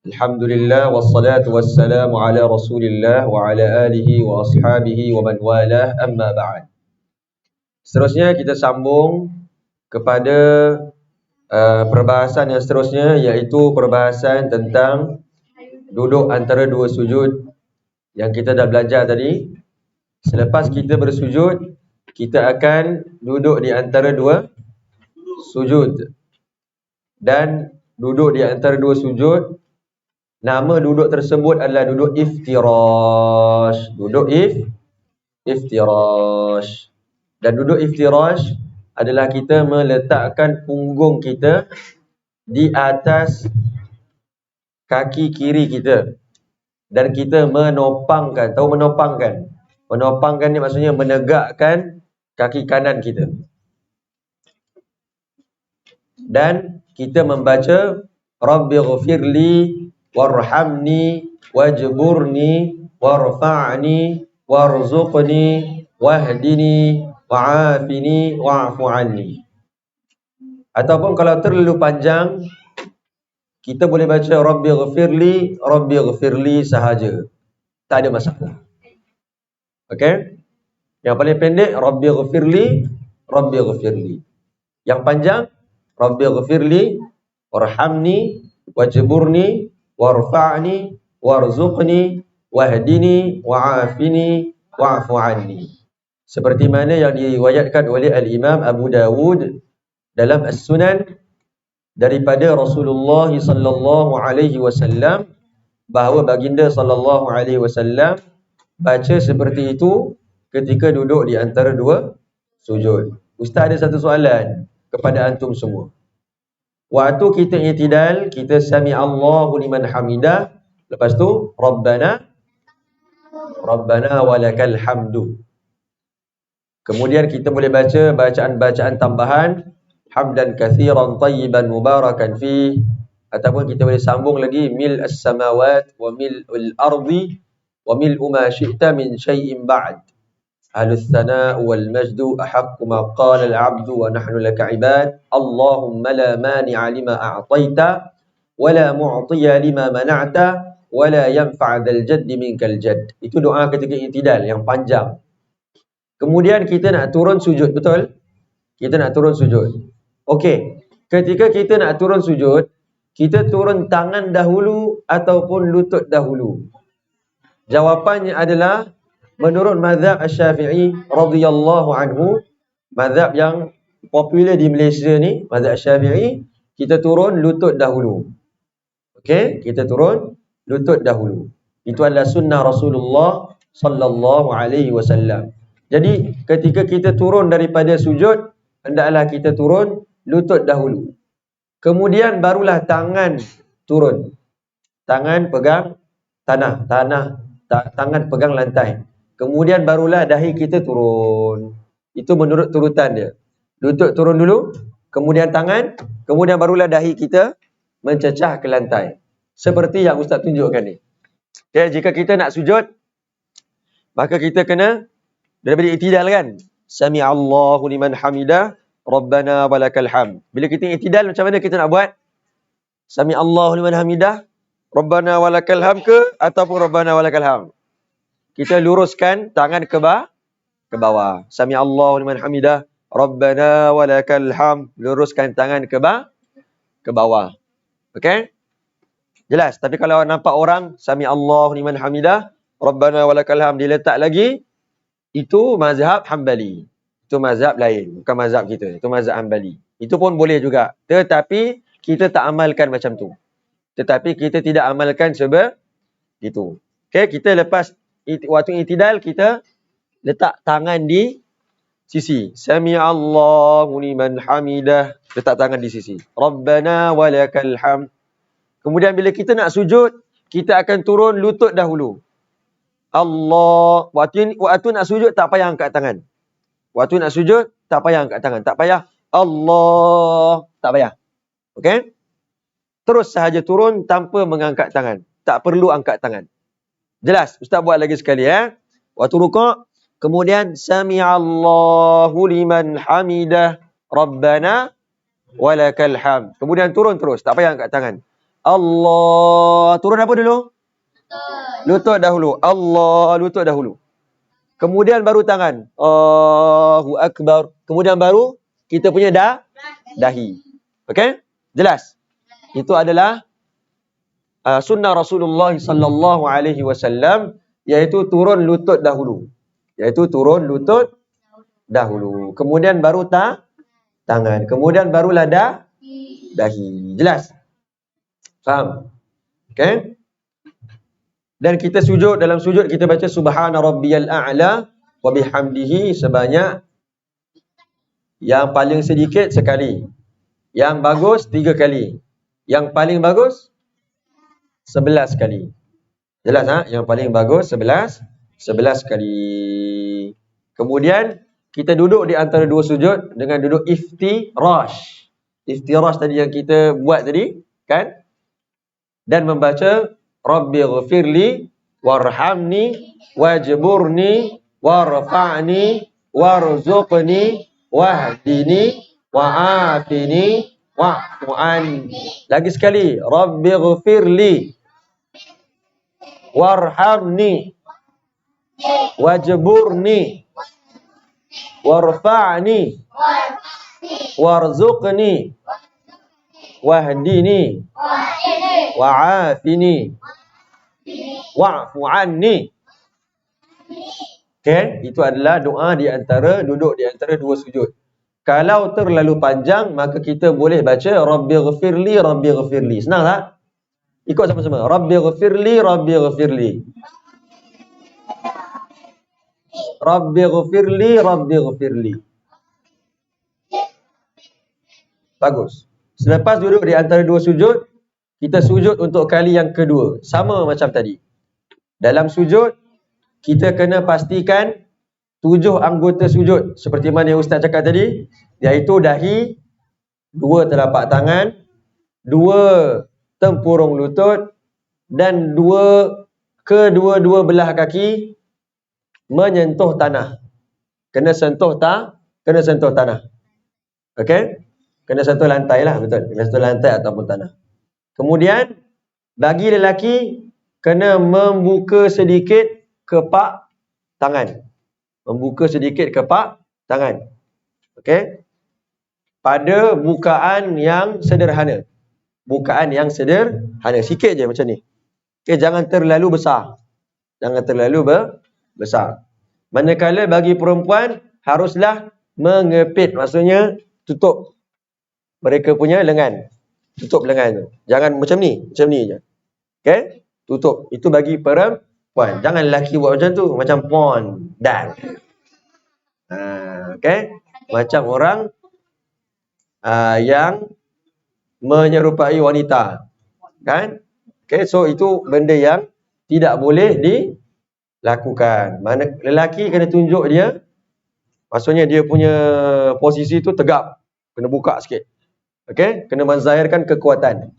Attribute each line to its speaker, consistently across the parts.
Speaker 1: Alhamdulillah wassalatu wassalamu ala Rasulillah wa ala alihi wa ashabihi wa man walah, amma ba'd. Seterusnya kita sambung kepada perbahasan yang seterusnya, iaitu perbahasan tentang duduk antara dua sujud yang kita dah belajar tadi. Selepas kita bersujud, kita akan duduk di antara dua sujud. Dan duduk di antara dua sujud, nama duduk tersebut adalah duduk iftirash. Duduk iftirash. Dan duduk iftirash adalah kita meletakkan punggung kita di atas kaki kiri kita. Dan kita menopangkan. Tahu menopangkan? Menopangkan ni maksudnya menegakkan kaki kanan kita. Dan kita membaca Rabbighfirli warhamni wajburni warfa'ni warzuqni wahdini wa'afini wa'fu anni. Ataupun kalau terlalu panjang, kita boleh baca Rabbighfirli, Rabbighfirli sahaja. Tak ada masalah. Okey? Yang paling pendek Rabbighfirli, Rabbighfirli. Yang panjang Rabbighfirli warhamni wajburni warfa'ni warzuqni wahdini wa'afini wa'fu anni. Seperti mana yang diriwayatkan oleh Al-Imam Abu Dawud dalam As-Sunan daripada Rasulullah sallallahu alaihi wasallam, bahawa baginda sallallahu alaihi wasallam baca seperti itu ketika duduk di antara dua sujud. Ustaz ada satu soalan kepada antum semua. Waktu kita i'tidal, kita sami Allahu liman hamidah, lepas tu Rabbana walakal hamdu. Kemudian kita boleh baca bacaan-bacaan tambahan, hamdan katsiran tayyiban mubarakan fi, ataupun kita boleh sambung lagi mil as-samawat wa mil'ul ardi wa mil'u ma syi'ta min syai'in ba'd. Ahlus sana wal majdu ahaqqu ma qala al-'abdu wa nahnu laka 'ibad. Allahumma la mani'a lima a'taita wa la mu'tiya lima mana'ta wa la yanfa'a dzal jaddi minkal jadd. Itu doa ketika i'tidal yang panjang. Kemudian kita nak turun sujud, betul? Kita nak turun sujud. Okey, ketika kita nak turun sujud, kita turun tangan dahulu ataupun lutut dahulu? Jawapannya adalah menurut mazhab Asy-Syafi'i radhiyallahu anhu, mazhab yang popular di Malaysia ni, mazhab Syafi'i, kita turun lutut dahulu. Okey, kita turun lutut dahulu. Itu adalah sunnah Rasulullah sallallahu alaihi wasallam. Jadi ketika kita turun daripada sujud, hendaklah kita turun lutut dahulu. Kemudian barulah tangan turun. Tangan pegang tanah, tangan pegang lantai. Kemudian barulah dahi kita turun. Itu menurut turutan dia. Lutut turun dulu, kemudian tangan, kemudian barulah dahi kita mencecah ke lantai. Seperti yang Ustaz tunjukkan ni. Okay, jika kita nak sujud, maka kita kena daripada i'tidal kan? Sami Allahu liman hamidah, Rabbana walakal hamd. Bila kita i'tidal, macam mana kita nak buat? Sami Allahu liman hamidah, Rabbana walakal hamd ke ataupun Rabbana walakal hamd? Kita luruskan tangan ke bawah. Sami Allahu liman hamidah, Rabbana walakal hamd. Luruskan tangan ke bawah. Okey? Jelas. Tapi kalau nampak orang Sami Allahu liman hamidah, Rabbana walakal hamd, dia letak lagi, itu mazhab Hambali. Itu mazhab lain, bukan mazhab kita. Itu mazhab Hambali. Itu pun boleh juga. Tetapi kita tak amalkan macam tu. Tetapi kita tidak amalkan sebegitu. Okey, kita lepas waktu i'tidal, kita letak tangan di sisi. Sami Allahu liman hamidah. Letak tangan di sisi. Rabbana walakal hamd. Kemudian bila kita nak sujud, kita akan turun lutut dahulu. Allah. Waktu nak sujud, tak payah angkat tangan. Waktu nak sujud, tak payah angkat tangan. Tak payah Allah. Tak payah. Okey? Terus sahaja turun tanpa mengangkat tangan. Tak perlu angkat tangan. Jelas? Ustaz buat lagi sekali ya. Waktu rukuk, kemudian Sami Allahu liman hamidah, Rabbana walakal hamd. Kemudian turun terus, tak payah angkat tangan. Allah, turun apa dulu? Lutut dahulu. Allah, lutut dahulu. Kemudian baru tangan. Allahu Akbar. Kemudian baru kita punya dahi. Okey? Jelas? Itu adalah sunnah Rasulullah sallallahu alaihi wasallam, iaitu turun lutut dahulu. Kemudian baru tangan. Kemudian barulah dahi. Jelas? Faham? Okey? Dan kita sujud, dalam sujud kita baca subhana rabbiyal a'la wa bihamdihi sebanyak, yang paling sedikit sekali, yang bagus 3 kali, yang paling bagus 11 kali. Jelas Yang paling bagus 11 kali. Kemudian kita duduk di antara dua sujud dengan duduk iftirash. Iftirash tadi yang kita buat tadi, kan? Dan membaca Rabbighfirli warhamni wajburni warfa'ni warzuqni wahdini wa'afini wa'fu anni. Lagi sekali, Rabbighfirli warhamni wajburni warfa'ni warzuqni wahdini wa'afini wa'fu anni. Okay? Itu adalah doa di antara duduk di antara dua sujud. Kalau terlalu panjang, maka kita boleh baca Rabbighfirli, Rabbighfirli. Senang tak? Ikut sama-sama. Rabbighfirli, Rabbighfirli. Rabbighfirli, Rabbighfirli. Bagus. Selepas duduk di antara dua sujud, kita sujud untuk kali yang kedua. Sama macam tadi. Dalam sujud, kita kena pastikan 7 anggota sujud. Seperti mana yang Ustaz cakap tadi, iaitu dahi, 2 telapak tangan, 2 tempurung lutut, dan kedua-dua belah kaki menyentuh tanah. Kena sentuh tanah. Okey? Kena sentuh lantai lah, betul. Kena sentuh lantai ataupun tanah. Kemudian, bagi lelaki, kena membuka sedikit kepak tangan. Okey? Pada bukaan yang sederhana. Sikit je macam ni. Okey, jangan terlalu besar. Manakala bagi perempuan, haruslah mengepit. Maksudnya, tutup mereka punya lengan. Tutup lengan tu. Jangan macam ni je. Okey? Tutup. Itu bagi perempuan. Jangan lelaki buat macam tu. Macam porn. Dan. Okey? Macam orang yang menyerupai wanita. Kan? Okey, so itu benda yang tidak boleh dilakukan. Mana lelaki kena tunjuk dia. Maksudnya dia punya posisi tu tegap. Kena buka sikit. Okey? Kena menzahirkan kekuatan.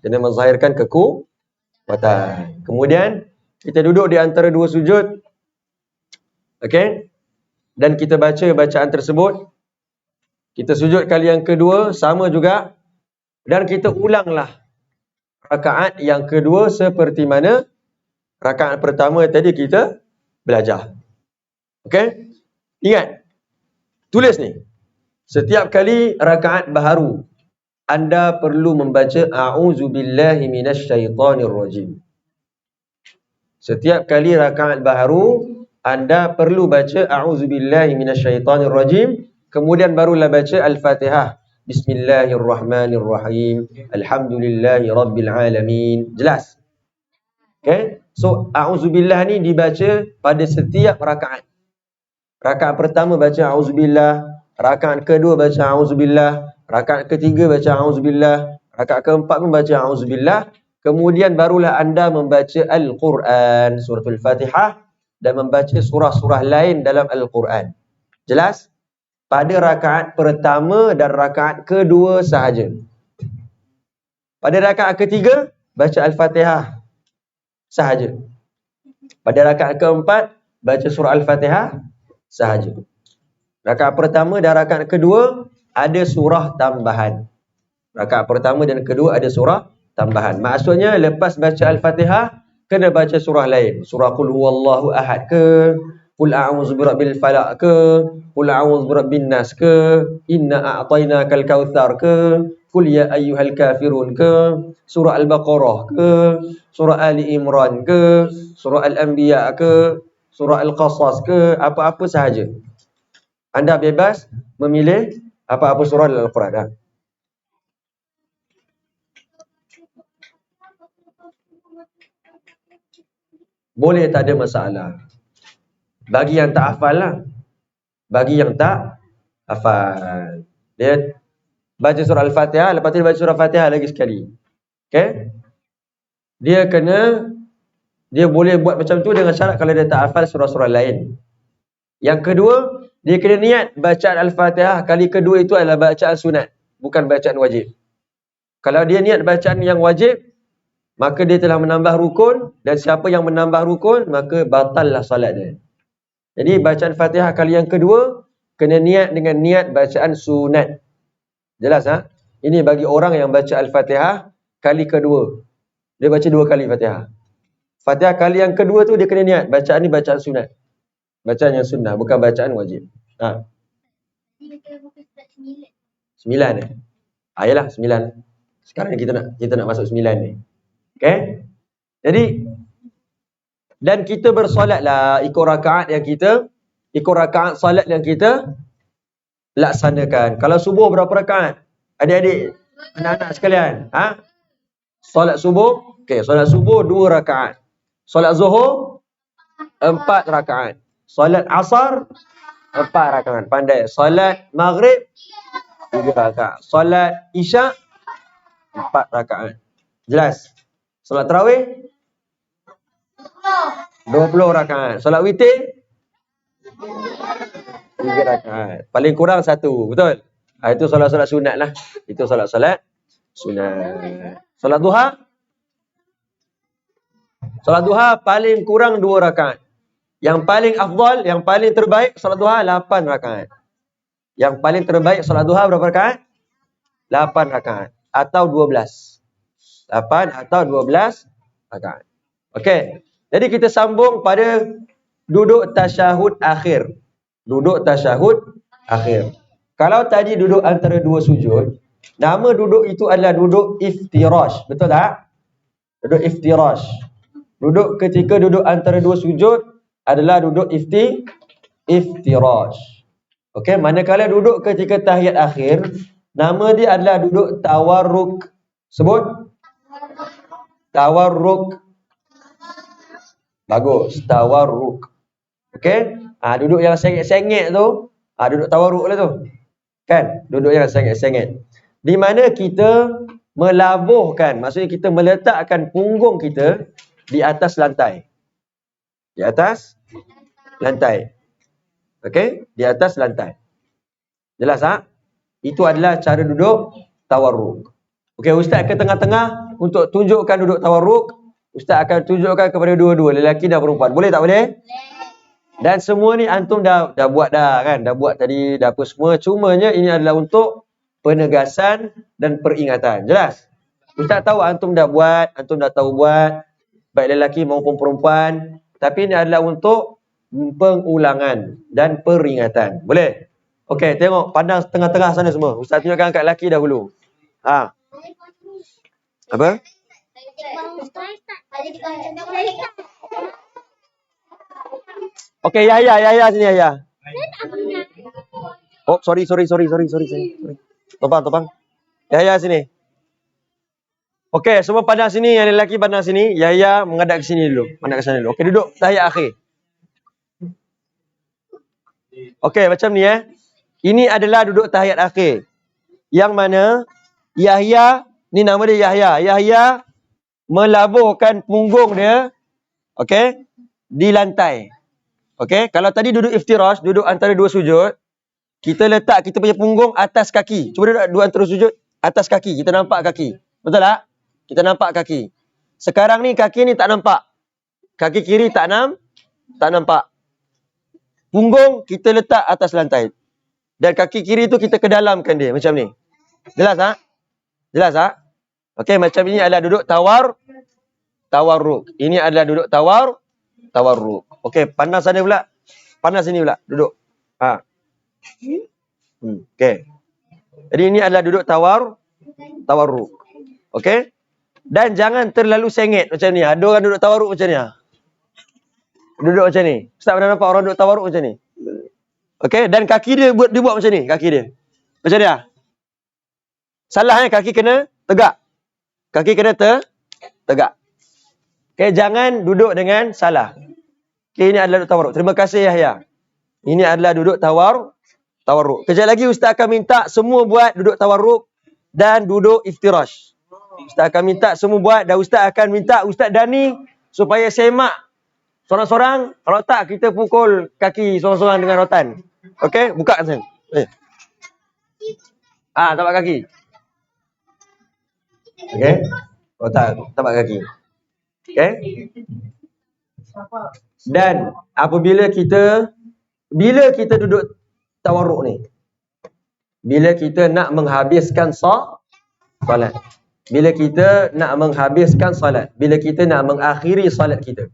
Speaker 1: Kemudian, kita duduk di antara dua sujud. Okey? Dan kita baca bacaan tersebut. Kita sujud kali yang kedua, sama juga. Dan kita ulanglah rakaat yang kedua seperti mana rakaat pertama tadi kita belajar. Okey? Ingat. Tulis ni. Setiap kali rakaat baharu, anda perlu membaca A'udzubillahi minasyaitonirrajim. Setiap kali rakaat baharu, anda perlu baca A'udzubillahi minasyaitonirrajim. Kemudian barulah baca Al-Fatihah. Bismillahirrahmanirrahim. Alhamdulillahi rabbil alamin. Jelas? Okay? So, A'udzubillah ni dibaca pada setiap rakaat. Rakaat pertama baca A'udzubillah. Rakaat kedua baca A'udzubillah. Rakaat ketiga baca A'udzubillah. Rakaat keempat pun baca A'udzubillah. Kemudian barulah anda membaca Al-Quran, suratul Fatihah, dan membaca surah-surah lain dalam Al-Quran. Jelas? Pada rakaat pertama dan rakaat kedua sahaja. Pada rakaat ketiga, baca Al-Fatihah sahaja. Pada rakaat keempat, baca surah Al-Fatihah sahaja. Rakaat pertama dan rakaat kedua, ada surah tambahan. Rakaat pertama dan kedua ada surah tambahan. Maksudnya lepas baca Al-Fatihah kena baca surah lain. Surah Qul Huwallahu Ahad ke, Qul A'udzu Birabbil Falaq ke, Qul A'udzu Birabbin Nas ke, Inna A'tainakal Kautsar ke, Qul Ya Ayyuhal Kafirun ke, surah Al-Baqarah ke, surah Ali Imran ke, surah Al-Anbiya ke, surah Al-Qasas ke, apa-apa sahaja. Anda bebas memilih apa-apa surah dalam Al-Quran. Boleh, tak ada masalah. Bagi yang tak hafal lah. Bagi yang tak hafal. Dia baca surah Al-Fatihah, lepas tu dia baca surah Al-Fatihah lagi sekali. Okay? Dia boleh buat macam tu dengan syarat kalau dia tak hafal surah-surah lain. Yang kedua, dia kena niat bacaan Al-Fatihah kali kedua itu adalah bacaan sunat, bukan bacaan wajib. Kalau dia niat bacaan yang wajib, maka dia telah menambah rukun, dan siapa yang menambah rukun, maka batallah salat dia. Jadi bacaan Fatihah kali yang kedua, kena niat dengan niat bacaan sunat. Jelas ha? Ini bagi orang yang baca Al-Fatihah kali kedua. Dia baca 2 kali Fatihah. Fatihah kali yang kedua tu dia kena niat, bacaan ni bacaan sunat. Bacaan yang sunnah, bukan bacaan wajib. Ha. 9 eh? Ayolah 9. Sekarang kita nak masuk 9 ni. Okay? Jadi, dan kita bersolatlah ikut rakaat solat yang kita laksanakan. Kalau subuh berapa rakaat? Adik-adik, anak-anak sekalian, ha? Solat subuh, okey, solat subuh 2 rakaat. Solat zuhur 4 rakaat. Solat asar 4 rakaat. Pandai. Solat maghrib 3 rakaat. Solat isyak 4 rakaat. Jelas? Solat tarawih 20 rakaat. Solat witir 3 rakaat. Paling kurang 1. Betul? Itu solat-solat sunat lah. Itu solat-solat sunat. Solat duha? Solat duha paling kurang 2 rakaat. Yang paling afdal, yang paling terbaik solat duha 8 rakaat. Yang paling terbaik solat duha berapa rakaat? 8 rakaat atau 12. 8 atau 12 rakaat. Okey. Jadi kita sambung pada duduk tasyahud akhir. Duduk tasyahud akhir. Kalau tadi duduk antara 2 sujud, nama duduk itu adalah duduk iftirash. Betul tak? Duduk iftirash. Duduk ketika duduk antara 2 sujud adalah duduk iftirash. Okey, manakala duduk ketika tahiyat akhir, nama dia adalah duduk tawarruk. Sebut. Tawarruk. Bagus, tawarruk. Okey? Duduk yang sengit-sengit tu, duduk tawarruk lah tu. Kan? Duduk yang sengit-sengit. Di mana kita melabuhkan, maksudnya kita meletakkan punggung kita di atas lantai. Di atas lantai. Okey? Di atas lantai. Jelas tak? Itu adalah cara duduk tawarruk. Okey, Ustaz ke tengah-tengah untuk tunjukkan duduk tawarruk. Ustaz akan tunjukkan kepada dua-dua, lelaki dan perempuan. Boleh tak boleh? Dan semua ni antum dah buat dah kan? Dah buat tadi, dah apa semua. Cumanya ini adalah untuk penegasan dan peringatan. Jelas? Ustaz tahu antum dah buat, antum dah tahu buat, baik lelaki maupun perempuan. Tapi ini adalah untuk pengulangan dan peringatan. Boleh? Okey, tengok pandang tengah-tengah sana semua. Ustaz tunjukkan kat lelaki dahulu. Apa? Okey, Yahya sini Yahya. Oh, sorry. Topang. Yahya sini. Okey, semua pandang sini, yang lelaki pandang sini. Yahya menghadap ke sini dulu. Menghadap ke sana dulu. Okey, duduk tahiyat akhir. Okey, macam ni Ini adalah duduk tahiyat akhir. Yang mana Yahya, ni nama dia Yahya. Yahya melabuhkan punggung dia, okey, di lantai. Okey, kalau tadi duduk iftirash, duduk antara 2 sujud, kita letak kita punya punggung atas kaki. Cuba duduk antara sujud, atas kaki. Kita nampak kaki. Betul tak? Kita nampak kaki. Sekarang ni kaki ni tak nampak. Kaki kiri tak nampak. Punggung kita letak atas lantai. Dan kaki kiri tu kita kedalamkan dia macam ni. Jelas tak? Jelas tak? Okey, macam ini adalah duduk tawarruk. Ini adalah duduk tawarruk. Okey, pandang sana pula. Pandang sini pula, duduk. Ha. Okey. Jadi ini adalah duduk tawarruk. Okey? Dan jangan terlalu sengit macam ni. Ada orang duduk tawarruk macam ni. Duduk macam ni. Ustaz pernah nampak orang duduk tawarruk macam ni? Okey, dan kaki dia buat macam ni, kaki dia. Macam ni. Salah kaki kena tegak. Kaki kena tegak. Okey, jangan duduk dengan salah. Okey, ini adalah duduk tawarruk. Terima kasih Yahya. Ini adalah duduk tawarruk. Kejap lagi Ustaz akan minta semua buat duduk tawarruk dan duduk iftirash. Ustaz akan minta semua buat dan Ustaz akan minta Ustaz Dani supaya semak sorang-sorang. Kalau tak, kita pukul kaki sorang-sorang dengan rotan. Okey, buka kan. Tapak kaki. Okey. Oh tak, tapak kaki. Okey. Dan apabila kita duduk tawarruk ni, bila kita nak menghabiskan solat, bila kita nak menghabiskan solat, bila kita nak mengakhiri solat kita.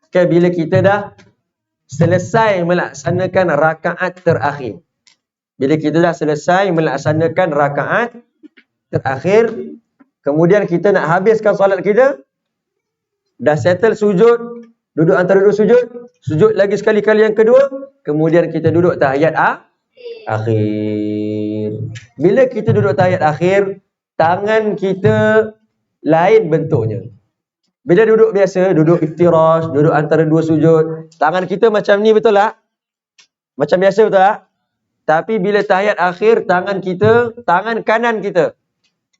Speaker 1: Okay, bila kita dah selesai melaksanakan rakaat terakhir. Bila kita dah selesai melaksanakan rakaat terakhir, kemudian kita nak habiskan solat kita, dah settle sujud, duduk antara dua sujud lagi sekali-kali yang kedua, kemudian kita duduk tahiyat akhir. Bila kita duduk tahiyat akhir, tangan kita lain bentuknya. Bila duduk biasa, duduk iftirash, duduk antara dua sujud, tangan kita macam ni, betul tak? Macam biasa, betul tak? Tapi bila tahiyat akhir, tangan kanan kita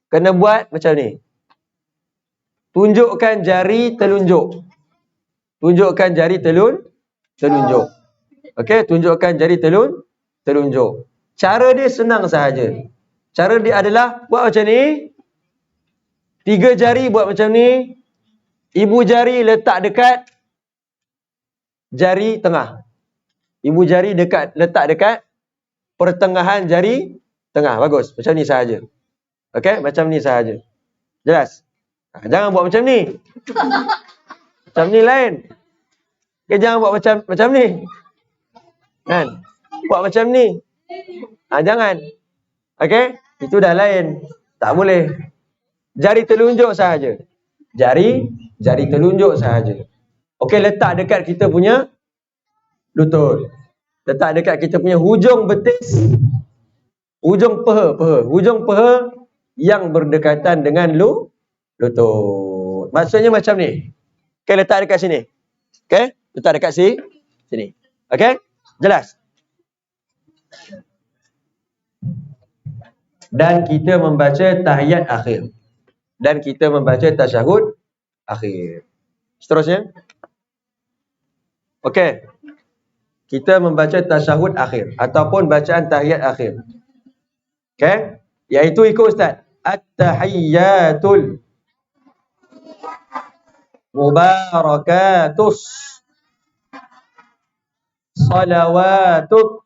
Speaker 1: kena buat macam ni. Tunjukkan jari telunjuk. Tunjukkan jari telunjuk. Okey, tunjukkan jari telunjuk. Cara dia senang sahaja. Cara dia adalah buat macam ni. 3 jari buat macam ni. Ibu jari letak dekat jari tengah. Ibu jari letak dekat pertengahan jari tengah. Bagus. Macam ni sahaja. Okey, macam ni sahaja. Jelas? Jangan buat macam ni. Macam ni lain. Okay, jangan buat macam ni. Kan? Buat macam ni. Jangan. Okey? Itu dah lain. Tak boleh. Jari telunjuk sahaja. Jari telunjuk sahaja. Okey, letak dekat kita punya lutut. Letak dekat kita punya hujung betis. Hujung peha. Hujung peha yang berdekatan dengan lutut. Maksudnya macam ni. Okey, letak dekat sini. Okey? Letak dekat sini. Okey? Jelas? Dan kita membaca tahiyat akhir. Dan kita membaca tasyahud akhir. Seterusnya. Okey. Kita membaca tasyahud akhir. Ataupun bacaan tahiyat akhir. Okey? Iaitu ikut Ustaz. At-tahiyyatul mubarakatus salawatut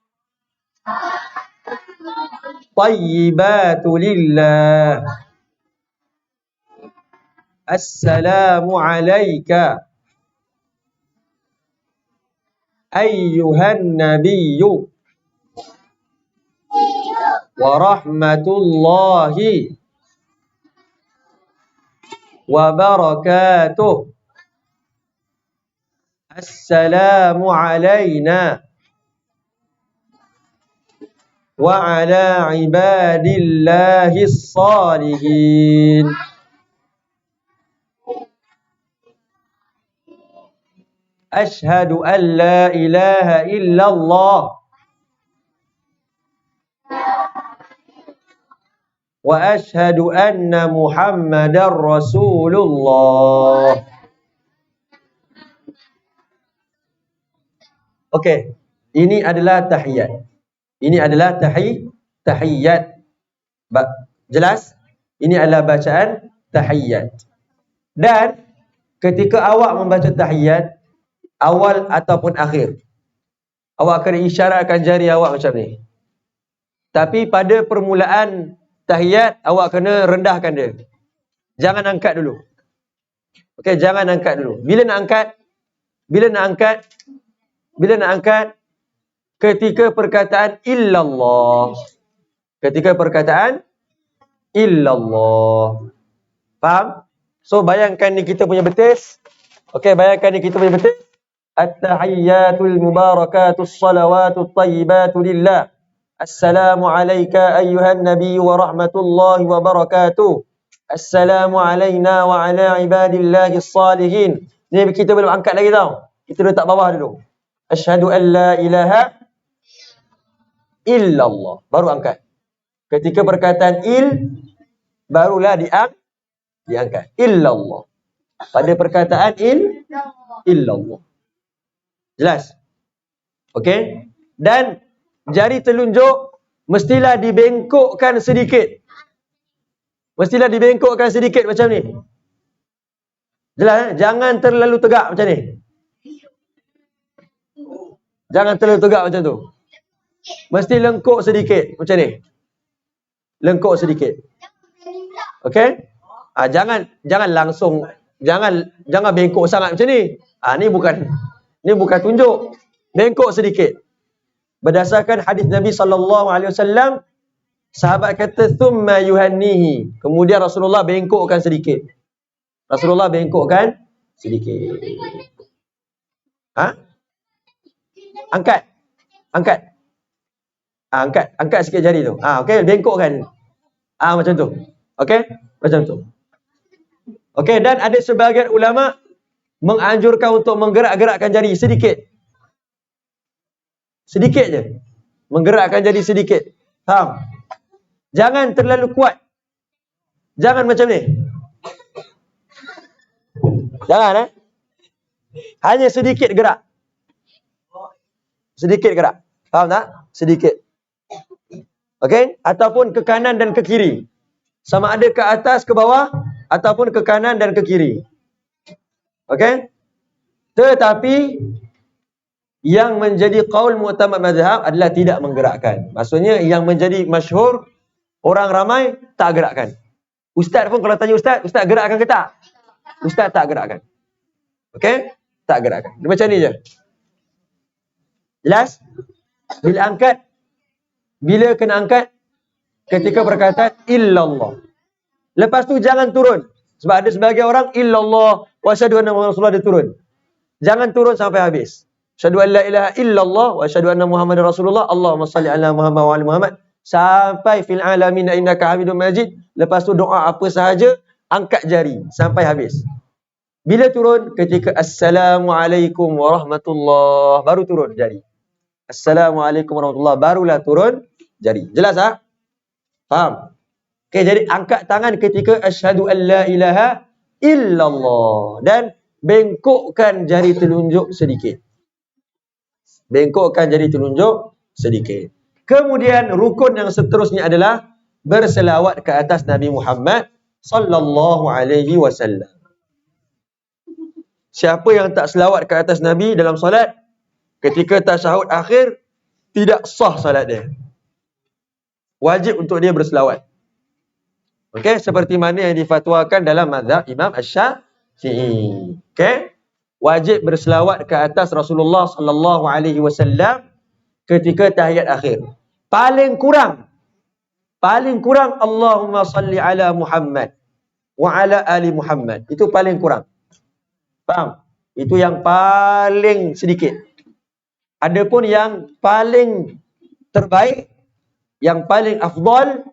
Speaker 1: tayyibatu lillah. Assalamu alayka ayyuhan nabiyyu wa rahmatullahi wa barakatuh. Assalamu alayna wa ala ibadillahis salihin. Ashhadu an la ilaha illallah wa ashhadu anna Muhammadar Rasulullah. Okey, ini adalah tahiyat. Ini adalah tahiyat. Jelas? Ini adalah bacaan tahiyat. Dan ketika awak membaca tahiyat, awal ataupun akhir, awak kena isyaratkan jari awak macam ni. Tapi pada permulaan tahiyat, awak kena rendahkan dia. Jangan angkat dulu. Okey, jangan angkat dulu. Bila nak angkat? Ketika perkataan illallah. Ketika perkataan illallah. Faham? So, bayangkan ni kita punya betis. Okey, bayangkan ni kita punya betis. At-tahiyyatul mubarakatus salawatut tayyibatu lillah. Assalamu alayka ayyuhan nabiy wa rahmatullahi wa barakatuh. Assalamu alayna wa ala ibadillahis salihin. Ni kita belum angkat lagi tau. Kita letak bawah dulu. Asyhadu an la ilaha illallah. Baru angkat. Ketika perkataan barulah diangkat. Illallah. Pada perkataan illallah. Jelas? Okey? Dan jari telunjuk mestilah dibengkokkan sedikit. Mestilah dibengkokkan sedikit macam ni. Jelas? Jangan terlalu tegak macam ni. Jangan terlalu tegak macam tu. Mesti lengkuk sedikit macam ni. Lengkuk sedikit. Okey? Jangan langsung jangan bengkok sangat macam ni. Ni bukan tunjuk. Bengkok sedikit. Berdasarkan hadis Nabi sallallahu alaihi wasallam, sahabat kata thumma yuhannihi. Kemudian Rasulullah bengkokkan sedikit. Angkat sikit jari tu. Okey, bengkokkan. Macam tu. Okey? Macam tu. Okey, dan ada sebahagian ulama menganjurkan untuk menggerak-gerakkan jari sedikit. Sedikit je. Menggerakkan jari sedikit. Faham? Jangan terlalu kuat. Jangan macam ni. Jangan Hanya sedikit gerak. Sedikit gerak. Faham tak? Sedikit. Okey? Ataupun ke kanan dan ke kiri. Sama ada ke atas, ke bawah, ataupun ke kanan dan ke kiri. Okey? Tetapi yang menjadi qaul mu'tamad mazhab adalah tidak menggerakkan. Maksudnya yang menjadi masyhur, orang ramai tak gerakkan. Ustaz pun kalau tanya ustaz gerakkan ke tak? Ustaz tak gerakkan. Okey? Tak gerakkan. Dia macam ni je. Jelas? Bila kena angkat? Ketika perkataan illallah. Lepas tu jangan turun. Sebab ada sebagian orang illallah wa asyhadu anna Muhammadar Rasulullah dia turun. Jangan turun sampai habis. Asyhadu an la ilaha illallah wa asyhadu anna Muhammadar Rasulullah. Allahumma salli ala Muhammad wa ali Muhammad. Sampai fil alamin innaka Hamidum Majid. Lepas tu doa apa sahaja, angkat jari sampai habis. Bila turun? Ketika assalamualaikum warahmatullahi, baru turun jari. Assalamualaikum warahmatullahi, barulah turun jari. Jelas tak? Faham? Okay, jadi angkat tangan ketika asyhadu an la ilaha illallah. Dan bengkokkan jari telunjuk sedikit. Bengkokkan jari telunjuk sedikit. Kemudian rukun yang seterusnya adalah berselawat ke atas Nabi Muhammad sallallahu alaihi wasallam. Siapa yang tak selawat ke atas Nabi dalam solat, ketika tasyahud akhir, tidak sah solat dia. Wajib untuk dia berselawat. Okey, seperti mana yang difatwakan dalam mazhab Imam Asy-Syafi'i. Okey? Wajib berselawat ke atas Rasulullah sallallahu alaihi wasallam ketika tahiyat akhir. Paling kurang Allahumma salli ala Muhammad wa ala ali Muhammad. Itu paling kurang. Faham? Itu yang paling sedikit. Adapun yang paling terbaik, yang paling afdal,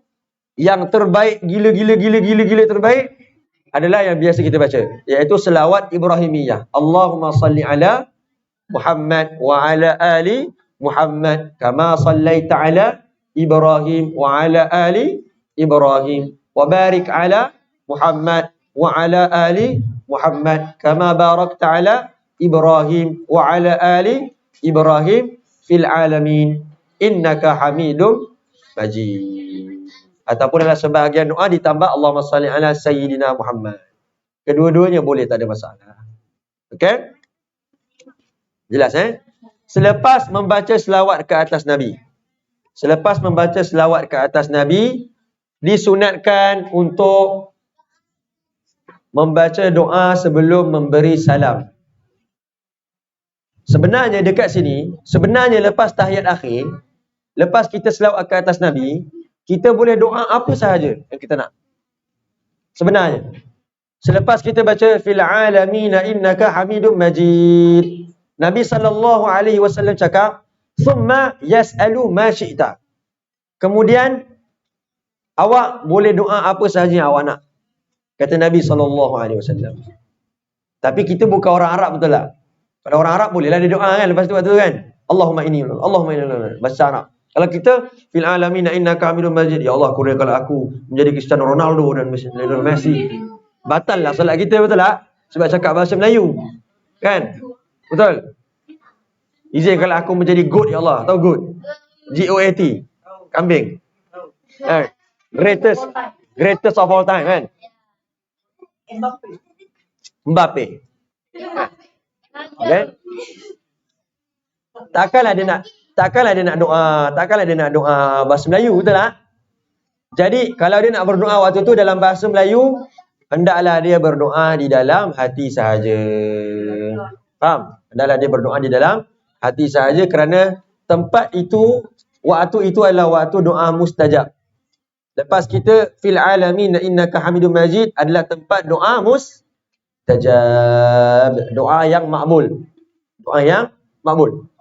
Speaker 1: yang terbaik gila terbaik adalah yang biasa kita baca, iaitu selawat Ibrahimiyah. Allahumma salli ala Muhammad wa ala ali Muhammad kama sallaita ala Ibrahim wa ala ali Ibrahim wa barik ala Muhammad wa ala ali Muhammad kama barakta ala Ibrahim wa ala ali Ibrahim fil alamin innaka Hamidum Majid. Ataupun dalam sebahagian doa ditambah Allahumma salli ala Sayyidina Muhammad. Kedua-duanya boleh, tak ada masalah. Okey? Jelas Selepas membaca selawat ke atas Nabi. disunatkan untuk membaca doa sebelum memberi salam. Sebenarnya dekat sini, sebenarnya lepas tahiyat akhir, lepas kita selawat ke atas Nabi, kita boleh doa apa sahaja yang kita nak. Sebenarnya. Selepas kita baca fil alamina innaka hamidum majid, Nabi SAW cakap, "Thumma yas'alu ma syi'ta." Kemudian awak boleh doa apa sahaja yang awak nak. Kata Nabi SAW. Tapi kita bukan orang Arab, betul tak? Kalau orang Arab bolehlah dia doa kan, lepas tu waktu tu kan, Allahumma inni bahasa Arab. Kalau kita fil alamina innaka hamidum majid, ya Allah kurniakanlah aku menjadi Cristiano Ronaldo dan Messi. Batal lah solat kita, betul tak? Sebab cakap bahasa Melayu. Kan? Betul? Izinkanlah aku menjadi goat, ya Allah. Tahu goat? G-O-A-T. Kambing. Greatest of all time, kan? Mbappe. Okay? Takkanlah dia nak doa bahasa Melayu, betul tak? Jadi kalau dia nak berdoa waktu tu dalam bahasa Melayu, hendaklah dia berdoa di dalam hati sahaja. Faham? Hendaklah dia berdoa di dalam hati sahaja, kerana tempat itu, waktu itu adalah waktu doa mustajab. Lepas kita fil alamin innaka hamidum majid adalah tempat doa mustajab, doa yang makbul. Doa yang makbul.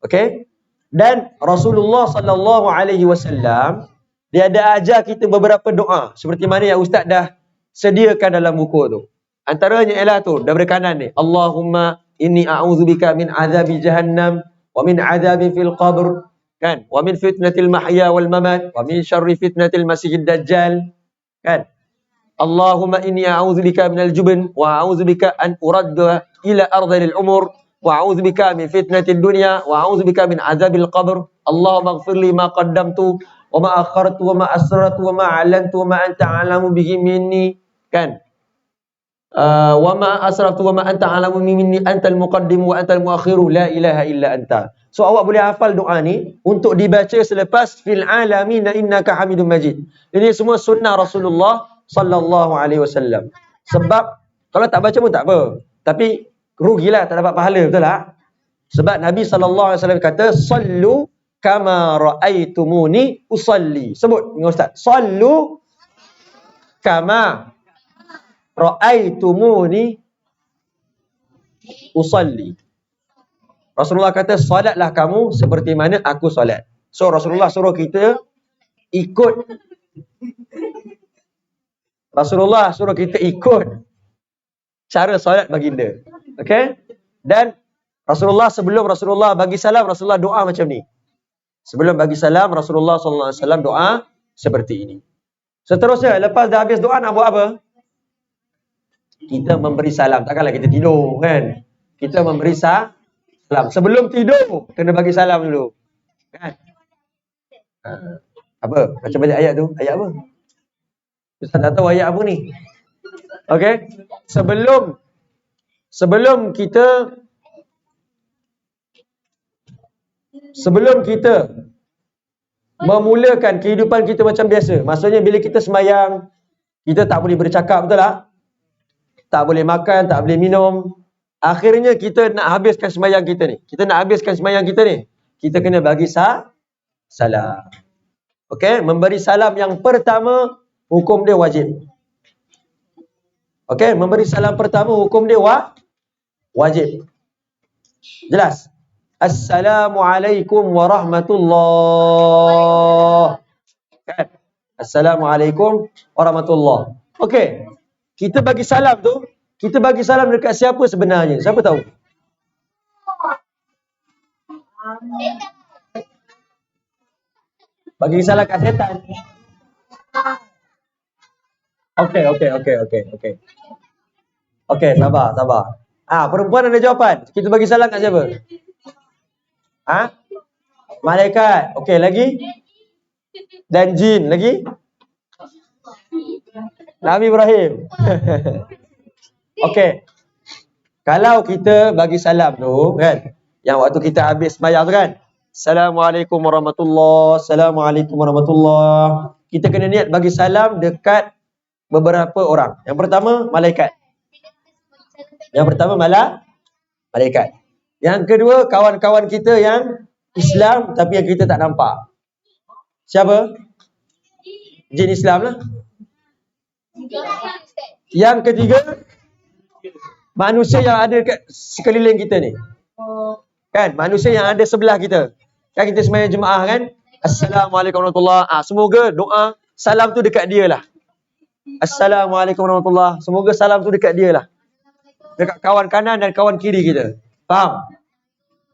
Speaker 1: Okey? Dan Rasulullah SAW dia ada ajar kita beberapa doa seperti mana yang ustaz dah sediakan dalam buku tu. Antaranya ialah tu, daripada kanan ni, Allahumma inni a'udzubika min azabi jahannam wa min azabi fil qabr, kan? Wa min fitnatil mahya wal mamat wa min syarri fitnatil masiihid dajjal, kan? Allahumma inni a'udzubika minal jubn wa a'udzubika an uradda ila ardhil umur wa a'udzubika min fitnatid dunya wa a'udzubika min azabil qabr. Allahumma ighfirli ma qaddamtu wa ma akhartu wa ma asrartu wa ma a'lantu wa ma anta a'lamu bihi minni, kan? Wa ma asraftu wa ma anta a'lamu minni antal muqaddim wa antal muakhiru la ilaha illa anta. So awak boleh hafal doa ni untuk dibaca selepas fil alamin innaka hamidum majid. Ini semua sunnah Rasulullah sallallahu alaihi wasallam. Sebab kalau tak baca pun tak apa, tapi rugilah tak dapat pahala, betul tak? Sebab Nabi sallallahu alaihi wasallam kata, "Sallu kama ra'aitumuni usalli." Sebut dengan ustaz. Sallu kama ra'aitumuni usalli. Rasulullah kata, solatlah kamu seperti mana aku solat. So Rasulullah suruh kita ikut. Rasulullah suruh kita ikut cara solat baginda. Okey? Dan sebelum Rasulullah bagi salam, Rasulullah doa macam ni. Sebelum bagi salam, Rasulullah SAW doa seperti ini. Seterusnya, lepas dah habis doa nak buat apa? Kita memberi salam. Takkanlah kita tidur, kan? Kita memberi salam. Sebelum tidur, kena bagi salam dulu. Kan? Apa? Macam balik ayat tu. Ayat apa? Ustaz tak tahu ayat apa ni. Okey? Sebelum kita memulakan kehidupan kita macam biasa. Maksudnya bila kita sembahyang, kita tak boleh bercakap, betul tak? Tak boleh makan, tak boleh minum. Akhirnya kita nak habiskan sembahyang kita ni. Kita kena bagi salam. Okey, memberi salam yang pertama hukum dia wajib. Okey, memberi salam pertama hukum dia wajib. Jelas? Assalamualaikum warahmatullahi. Kan? Assalamualaikum warahmatullahi. Okey. Kita bagi salam tu, kita bagi salam dekat siapa sebenarnya? Siapa tahu? Bagi salam kat setan. Okey. Okey, sabar. Perempuan ada jawapan. Kita bagi salam kat siapa? Malaikat. Okey, lagi? Dan jin. Lagi? Nabi Ibrahim. Okey. Kalau kita bagi salam tu, kan? Yang waktu kita habis sembahyang tu, kan? Assalamualaikum warahmatullahi. Assalamualaikum warahmatullahi. kita kena niat bagi salam dekat beberapa orang. Yang pertama, malaikat. Malaikat. Yang kedua, kawan-kawan kita yang Islam tapi yang kita tak nampak. Siapa? Jin Islam lah. Yang ketiga, manusia yang ada kat sekeliling kita ni. Kan? Manusia yang ada sebelah kita. Kan kita sembahyang jemaah kan? Assalamualaikum warahmatullahi wabarakatuh. Semoga doa salam tu dekat dia lah. Assalamualaikum warahmatullahi wabarakatuh. Semoga salam tu dekat dia lah. Dekat kawan kanan dan kawan kiri kita. Faham?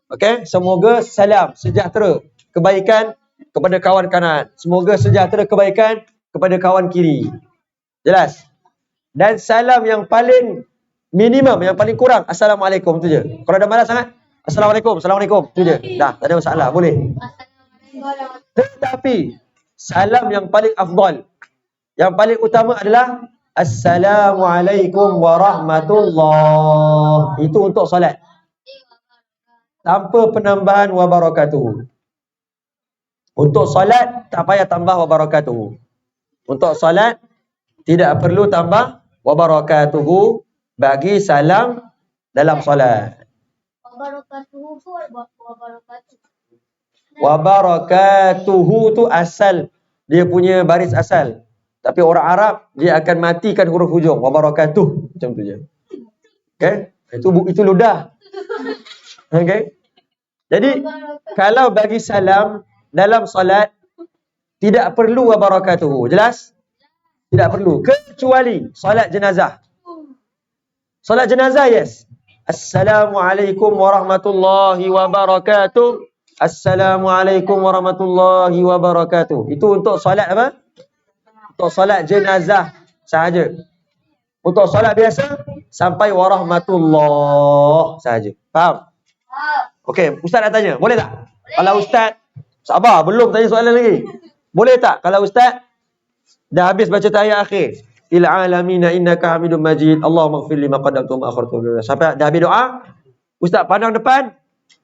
Speaker 1: Okey, semoga salam, sejahtera, kebaikan kepada kawan kanan. Semoga sejahtera, kebaikan kepada kawan kiri. Jelas? Dan salam yang paling minimum, yang paling kurang, Assalamualaikum tu je. Kalau dah malas sangat, Assalamualaikum tu je. Dah, tak ada masalah, boleh. Tetapi salam yang paling afdal, yang paling utama adalah Assalamualaikum warahmatullahi. Itu untuk solat. Tanpa penambahan wabarakatuh. Untuk solat tak payah tambah wabarakatuh. Untuk solat tidak perlu tambah wabarakatuh bagi salam dalam solat. Wabarakatuhu tu asal, dia punya baris asal. Tapi orang Arab dia akan matikan huruf hujung wabarakatuh macam tu je. Okey? Itu ludah. Okey? Jadi kalau bagi salam dalam solat tidak perlu wabarakatuh. Jelas? Tidak perlu kecuali solat jenazah. Solat jenazah yes. Assalamualaikum warahmatullahi wabarakatuh. Assalamualaikum warahmatullahi wabarakatuh. Itu untuk solat apa? Untuk solat jenazah sahaja. Untuk solat biasa sampai warahmatullah sahaja. Faham? Okey, ustaz nak tanya, boleh tak? Boleh. Kalau ustaz sabar, belum tanya soalan lagi. Boleh tak kalau ustaz dah habis baca tahiyat akhir, il alamina innaka hamidum majid, Allahumma ighfir li ma qaddamtu wa ma akhartu, sampai dah habis doa, ustaz pandang depan,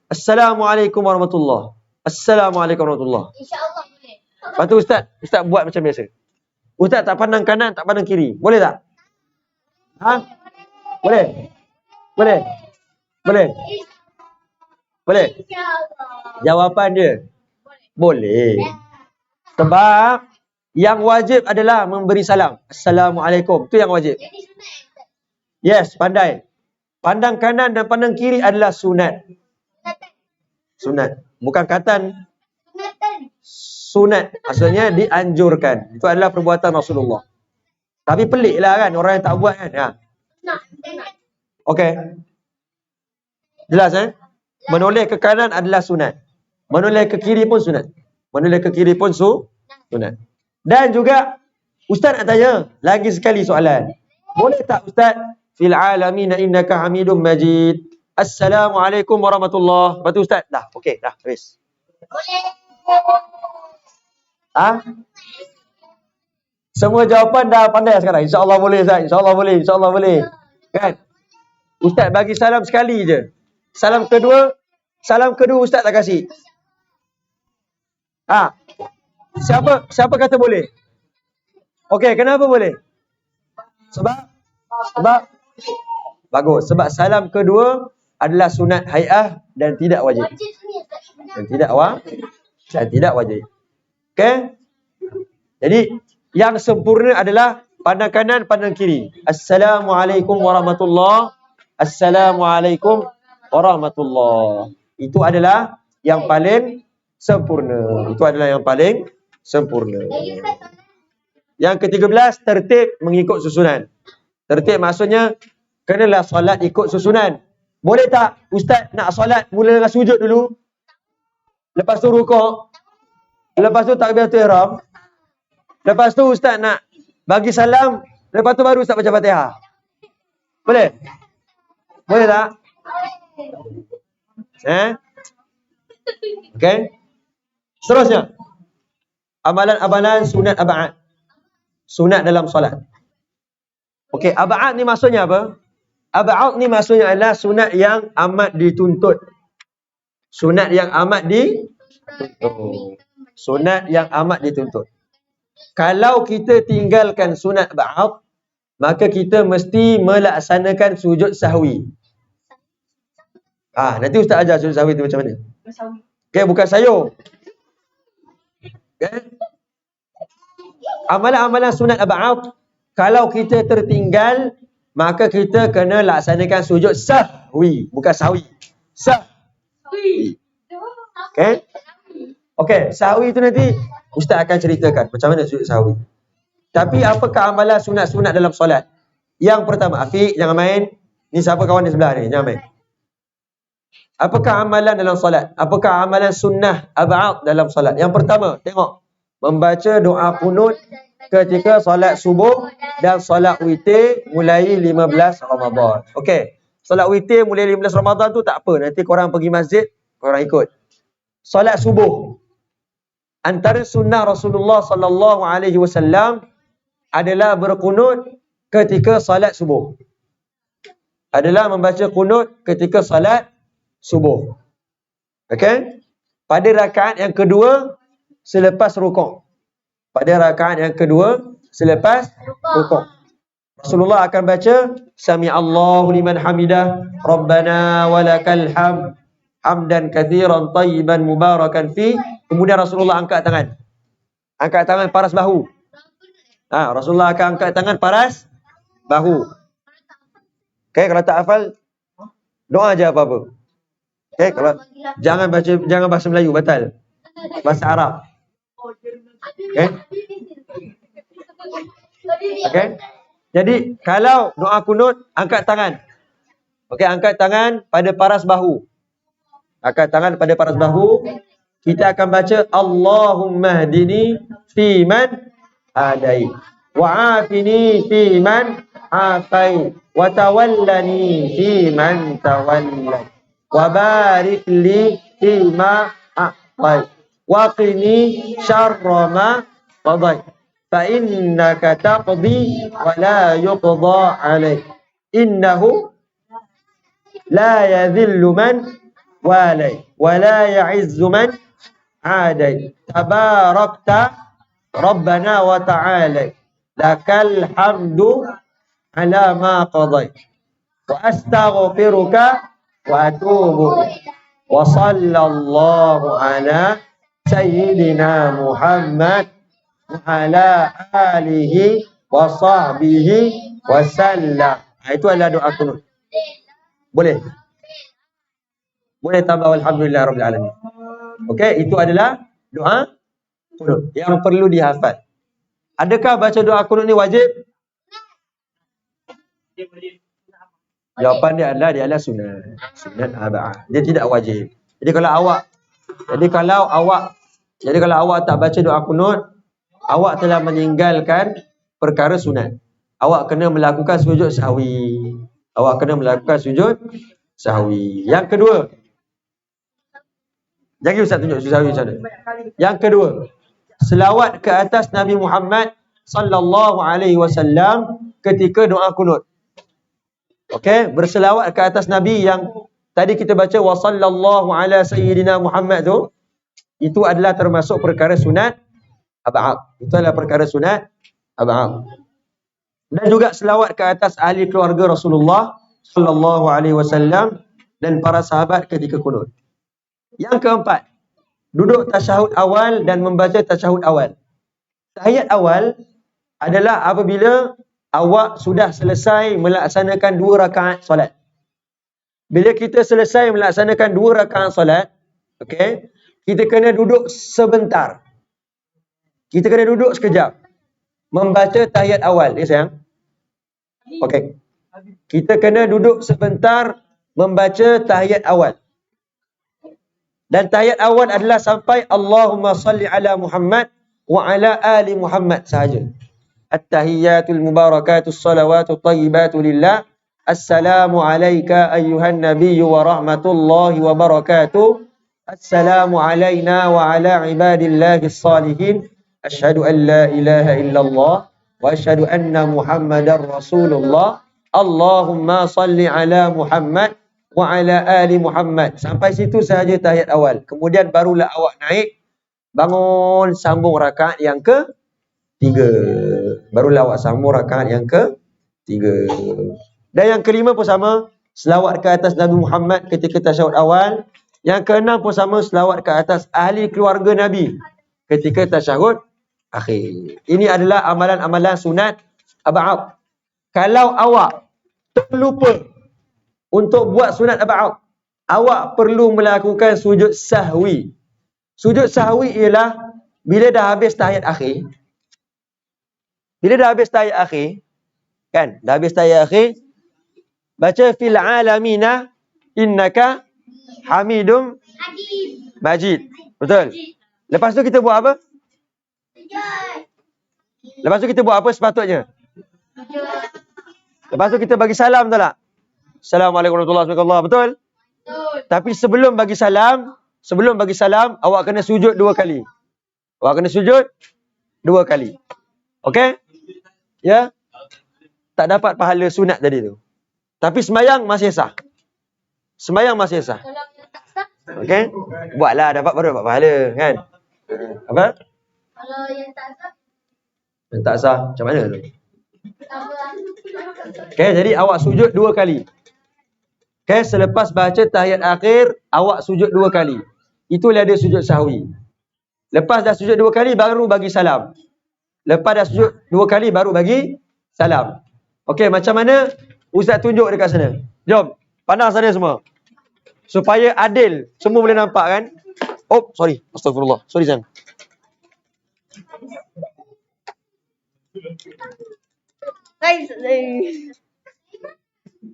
Speaker 1: Assalamualaikum warahmatullahi. Assalamualaikum warahmatullahi. Insya-Allah boleh. Lepas tu ustaz buat macam biasa. Ustaz tak pandang kanan, tak pandang kiri. Boleh tak? Ha? Boleh? Boleh? Boleh? Boleh? Jawapan dia boleh. Sebab yang wajib adalah memberi salam. Assalamualaikum. Itu yang wajib. Yes, pandai. Pandang kanan dan pandang kiri adalah sunat. Sunat. Bukan katan. Sunat. Maksudnya dianjurkan. Itu adalah perbuatan Rasulullah. Tapi pelik lah kan. Orang yang tak buat kan. Ya. Okey. Jelas Menoleh ke kanan adalah sunat. Menoleh ke kiri pun sunat. Menoleh ke kiri pun sunat. Dan juga ustaz nak tanya lagi sekali soalan. Boleh tak ustaz? Fil alamina innaka hamidum majid. Assalamualaikum warahmatullahi. Lepas tu ustaz dah. Okey, dah habis. Boleh. Semua jawapan dah pandai sekarang. InsyaAllah boleh ustaz. InsyaAllah boleh. InsyaAllah boleh. Kan? Ustaz bagi salam sekali je. Salam kedua ustaz tak kasih. Siapa kata boleh? Okey, kenapa boleh? Sebab bagus. Sebab salam kedua adalah sunat hai'ah dan tidak wajib. Dan tidak wajib. Okey? Jadi yang sempurna adalah pandang kanan, pandang kiri. Assalamualaikum warahmatullahi. Assalamualaikum warahmatullahi. Itu adalah yang paling sempurna. Yang ke-13, tertib mengikut susunan. Tertib maksudnya kenalah solat ikut susunan. Boleh tak ustaz nak solat mula dengan sujud dulu? Lepas tu rukuk. Lepas tu takbiratul ihram. Lepas tu ustaz nak bagi salam, lepas tu baru ustaz baca Fatihah. Boleh? Boleh tak? Okey. Seterusnya. Amalan-amalan sunat ab'ad. Sunat dalam solat. Okey, ab'ad ni maksudnya apa? Ab'ad ni maksudnya adalah sunat yang amat dituntut. Sunat yang amat dituntut. Sunat yang amat dituntut. Kalau kita tinggalkan sunat ba'd, maka kita mesti melaksanakan sujud sahwi. Nanti Ustaz ajar sujud sahwi tu macam mana. Okay, bukan sayur. Okay. Amalan-amalan sunat ba'd, kalau kita tertinggal, maka kita kena laksanakan sujud sahwi, bukan sahwi. Sahwi. Okay. Okay, sahwi tu nanti Ustaz akan ceritakan macam mana sujud sahwi. Tapi apakah amalan sunat-sunat dalam solat? Yang pertama, Afiq, jangan main. Ni siapa kawan di sebelah ni? Jangan main. Apakah amalan dalam solat? Apakah amalan sunnah ab'ad dalam solat? Yang pertama, tengok. Membaca doa kunut ketika solat subuh dan solat witir mulai 15 Ramadan. Okey. Solat witir mulai 15 Ramadan tu tak apa. Nanti korang pergi masjid, korang ikut. Solat subuh. Antara sunnah Rasulullah sallallahu alaihi wasallam adalah berkunut ketika salat subuh. Adalah membaca kunut ketika salat subuh. Okey? Pada rakaat yang kedua selepas rukuk. Pada rakaat yang kedua selepas rukuk. Rasulullah akan baca Sami Allahu liman hamidah, Rabbana walakal hamd, hamdan katsiran tayyiban mubarakan fi. Kemudian Rasulullah angkat tangan. Angkat tangan paras bahu. Rasulullah akan angkat tangan paras bahu. Okay, kalau tak hafal, doa aja apa-apa. Okay, kalau jangan bahasa Melayu, batal. Bahasa Arab. Okay. Okay. Jadi, kalau doa kunut, angkat tangan. Okay, angkat tangan pada paras bahu. Angkat tangan pada paras bahu. Kita akan baca Allahumma hdini fi man hadai wa afini fi man afai wa tawallani fi man tawallai wa barik li fi ma a'tai wa qini syarra ma qadai fa innaka taqdi wa la yuqda alaik innahu la yadhillu man walai wa la ya'izzu man adai tabarakta Rabbana wa ta'ala lakal hamdu ala ma qadai wa astaghfiruka wa atubu wa sallallahu ala sayyidina Muhammad wa ala alihi wa sahbihi wa sallam. Itu adalah doa kunut. Boleh? Boleh tambah alhamdulillah rabbil alamin. Okey, itu adalah doa kunut yang perlu dihafal. Adakah baca doa kunut ni wajib? Jawapan dia adalah sunat. Sunat ab'ad. Dia tidak wajib. Jadi kalau awak tak baca doa kunut, awak telah meninggalkan perkara sunat. Awak kena melakukan sujud sahwi. Yang kedua, jangan Ustaz tunjuk sujud sahwi macam mana. Yang kedua, selawat ke atas Nabi Muhammad sallallahu alaihi wasallam ketika doa kunut. Okey, berselawat ke atas Nabi yang tadi kita baca wa sallallahu ala sayyidina Muhammad tu, itu adalah termasuk perkara sunat ab'ad. Itu adalah perkara sunat ab'ad. Dan juga selawat ke atas ahli keluarga Rasulullah sallallahu alaihi wasallam dan para sahabat ketika kunut. Yang keempat, duduk tasyahud awal dan membaca tasyahud awal. Tahiyat awal adalah apabila awak sudah selesai melaksanakan 2 rakaat solat. Bila kita selesai melaksanakan 2 rakaat solat, okey, kita kena duduk sebentar. Kita kena duduk sekejap membaca tahiyat awal, ya sayang. Okey. Kita kena duduk sebentar membaca tahiyat awal. Dan tahiyat awal adalah sampai Allahumma salli ala Muhammad wa ala ali Muhammad sahaja. At-tahiyyatul mubarakatus salawatut tayyibatu lillah. Assalamu alayka ayyuhan nabiyyu wa rahmatullahi wa barakatuh. Assalamu alayna wa ala ibadillahis salihin. Asyhadu an la ilaha illallah wa asyhadu anna Muhammadar Rasulullah. Allahumma salli ala Muhammad wa ala ali Muhammad. Sampai situ sahaja tahiyat awal. Kemudian barulah awak naik, bangun, sambung rakaat yang 3. Barulah awak sambung rakaat yang ke-3. Dan yang kelima pun sama, selawat ke atas Nabi Muhammad ketika tasyahud awal. Yang keenam pun sama, selawat ke atas ahli keluarga Nabi ketika tasyahud akhir. Ini adalah amalan-amalan sunat ab'ad. Kalau awak terlupa untuk buat sunat ab'ad, awak perlu melakukan sujud sahwi. Sujud sahwi ialah bila dah habis tahiyat akhir. Bila dah habis tahiyat akhir, kan? Dah habis tahiyat akhir, baca fil alamina innaka hamidum majid. Betul? Lepas tu kita buat apa? Lepas tu kita buat apa sepatutnya? Lepas tu kita bagi salam, betul tak? Assalamualaikum warahmatullahi wabarakatuh. Betul? Tapi sebelum bagi salam, awak kena sujud 2 kali. Awak kena sujud 2 kali. Okey? Ya? Tak dapat pahala sunat tadi tu. Tapi sembahyang masih sah. Sembahyang masih sah. Okey? Buatlah, dapat baru dapat pahala, kan? Apa?
Speaker 2: Kalau yang tak sah,
Speaker 1: Yang tak sah, macam mana tu? Okey, jadi awak sujud 2 kali. Okey, selepas baca tahiyat akhir, awak sujud 2 kali. Itulah dia sujud sahwi. Lepas dah sujud 2 kali, baru bagi salam. Lepas dah sujud 2 kali, baru bagi salam. Okey, macam mana? Ustaz tunjuk dekat sana. Jom, pandang sana semua. Supaya adil, semua boleh nampak kan? Oh, sorry. Astagfirullah. Sorry, Zan.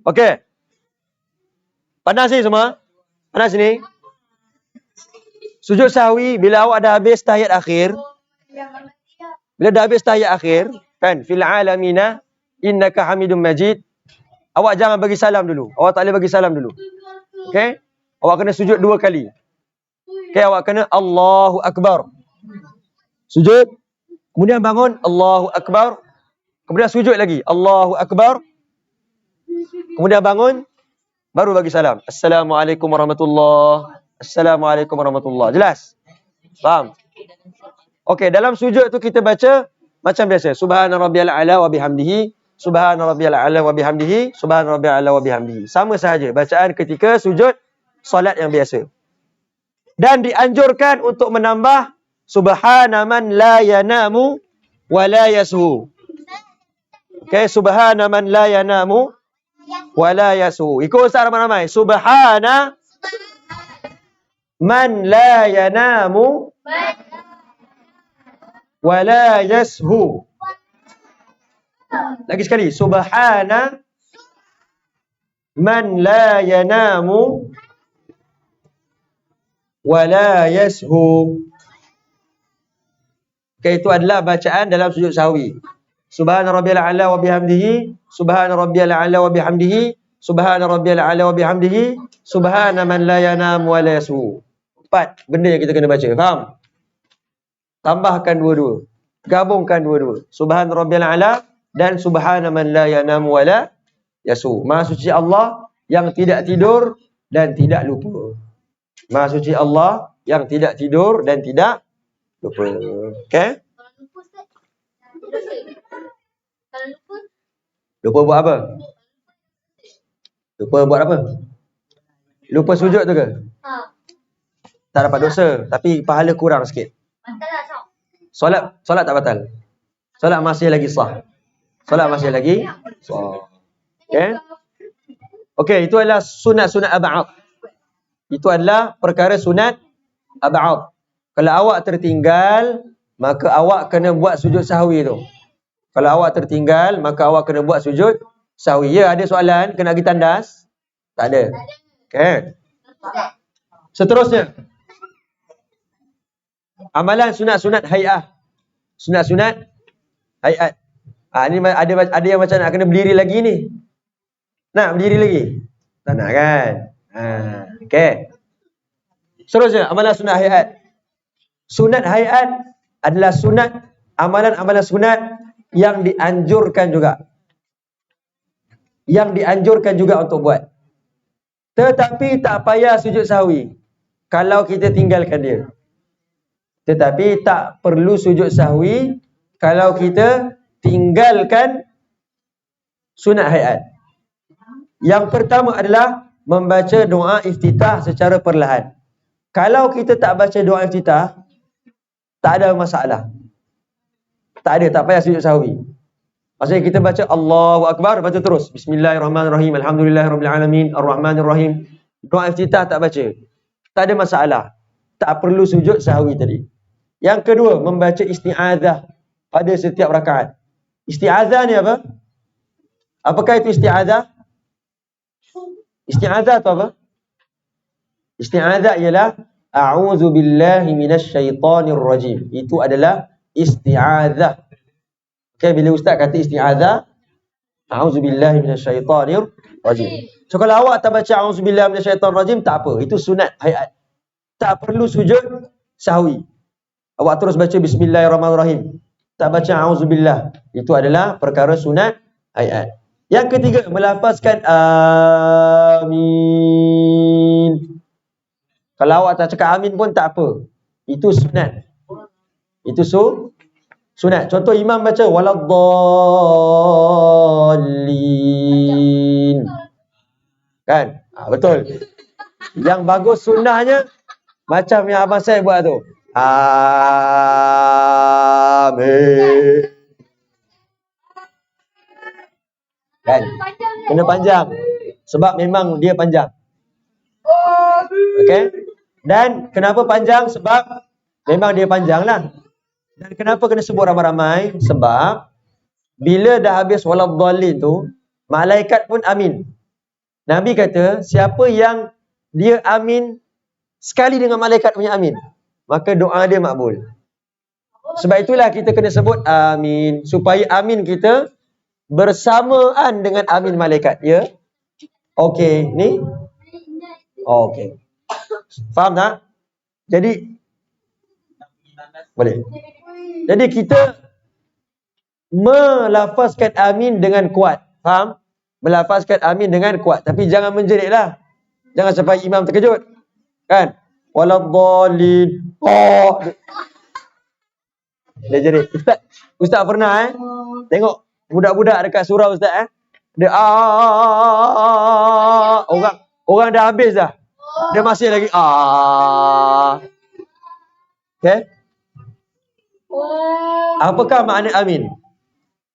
Speaker 1: Okey. Pandang sini semua. Pandang sini. Sujud sahwi bila awak dah habis tahiyat akhir. Bila dah habis tahiyat akhir, kan? Fil alamina innaka hamidum majid. Awak jangan bagi salam dulu. Awak tak boleh bagi salam dulu. Okey? Awak kena sujud 2 kali. Okey, awak kena Allahu Akbar. Sujud. Kemudian bangun, Allahu Akbar. Kemudian sujud lagi, Allahu Akbar. Kemudian bangun, baru bagi salam. Assalamualaikum warahmatullahi. Assalamualaikum warahmatullahi. Jelas? Faham? Okey, dalam sujud tu kita baca macam biasa. Subhana rabbiyal a'la wa bihamdihi. Subhana rabbiyal a'la wa bihamdihi. Subhana rabbiyal a'la wa bihamdihi. Sama sahaja bacaan ketika sujud solat yang biasa. Dan dianjurkan untuk menambah subhana man la yanamu wa la yashu. Okey, subhana man la yanamu wa la yashu. Ikut Ustaz ramai-ramai. Subhana man la yanamu wa la yashu. Lagi sekali. Subhana man la yanamu wa la yashu. Okay, itu adalah bacaan dalam sujud sahwi. Subhana rabbiyal a'la wa bihamdihi. Subhana rabbiyal a'la wa bihamdihi. Subhana rabbiyal a'la wa bihamdihi. Subhana man la yanam wa la yasu. 4 benda yang kita kena baca. Faham? Tambahkan dua-dua. Gabungkan dua-dua. Subhana rabbiyal a'la dan subhana man la yanam wa la yasu. Maha suci Allah yang tidak tidur dan tidak lupa. Maha suci Allah yang tidak tidur dan tidak lupa. Okay?
Speaker 2: kalau lupa Ustaz, dosa. Kalau lupa,
Speaker 1: Lupa buat apa? Lupa buat apa? Lupa sujud tu ke? Tak dapat dosa, tapi pahala kurang sikit.
Speaker 2: batal lah Sob.
Speaker 1: Solat tak batal. Solat masih lagi sah. Solat masih lagi sah. Okay? Okay, itu adalah sunat-sunat ab'ad. Itu adalah perkara sunat ab'ad. Kalau awak tertinggal, maka awak kena buat sujud sahwi tu. Kalau awak tertinggal, maka awak kena buat sujud sahwi. Ya, ada soalan? Kena pergi tandas? Tak ada. Okay. Seterusnya. Amalan sunat-sunat hay'ah. Sunat-sunat hay'at. Ni ada yang macam nak kena berdiri lagi ni. Nak berdiri lagi? Tak nak kan? Okay. Seterusnya, amalan sunat hay'at. Sunat hay'at adalah sunat, amalan-amalan sunat yang dianjurkan juga. Yang dianjurkan juga untuk buat. Tetapi tak payah sujud sahwi kalau kita tinggalkan dia. Tetapi tak perlu sujud sahwi kalau kita tinggalkan sunat hayat. Yang pertama adalah membaca doa iftitah secara perlahan. Kalau kita tak baca doa iftitah, tak ada masalah. Tak payah sujud sahwi. Maksudnya kita baca Allahu Akbar, baca terus. Bismillahirrahmanirrahim, Alhamdulillahirrahmanirrahim, Ar-Rahmanirrahim. Doa iftitah tak baca. Tak ada masalah. Tak perlu sujud sahwi tadi. Yang kedua, membaca isti'adzah pada setiap rakaat. Isti'adzah ni apa? Apakah itu isti'adzah? Isti'adzah tu apa? Isti'adzah ialah a'udzu billahi minasyaitonir rajim. Itu adalah isti'adzah. Okay, bila ustaz kata isti'adzah, a'udzu billahi minasyaitonir rajim. So kalau awak tak baca a'udzu billahi minasyaitonir rajim, tak apa. Itu sunat hayat. Tak perlu sujud sahwi. Awak terus baca bismillahirrahmanirrahim. Tak baca a'udzubillah. Itu adalah perkara sunat hayat. Yang ketiga, melafazkan amin. Kalau awak tak cakap amin pun tak apa. Itu sunat. Itu sunat. Contoh imam baca waladdallin. Kan? Betul. Yang bagus sunnahnya macam yang abang saya buat tu. Amin. Kan? Kena panjang. Sebab memang dia panjang. Okey? Dan kenapa panjang? Sebab memang dia panjang lah. Dan kenapa kena sebut ramai-ramai? Sebab bila dah habis waladdallin tu, malaikat pun amin. Nabi kata, siapa yang dia amin sekali dengan malaikat punya amin, maka doa dia makbul. Sebab itulah kita kena sebut amin. Supaya amin kita bersamaan dengan amin malaikat. Ya? Okey, ni? Okey. Faham tak? Jadi, boleh. Jadi kita melafazkan amin dengan kuat. Faham? Melafazkan amin dengan kuat. Tapi jangan menjeritlah. Jangan sampai imam terkejut. Kan? Waladdallin. Oh. Dia jerit. Ustaz pernah tengok budak-budak dekat surau ustaz dia orang dah habis dah. Dia masih lagi okey? Apakah makna amin?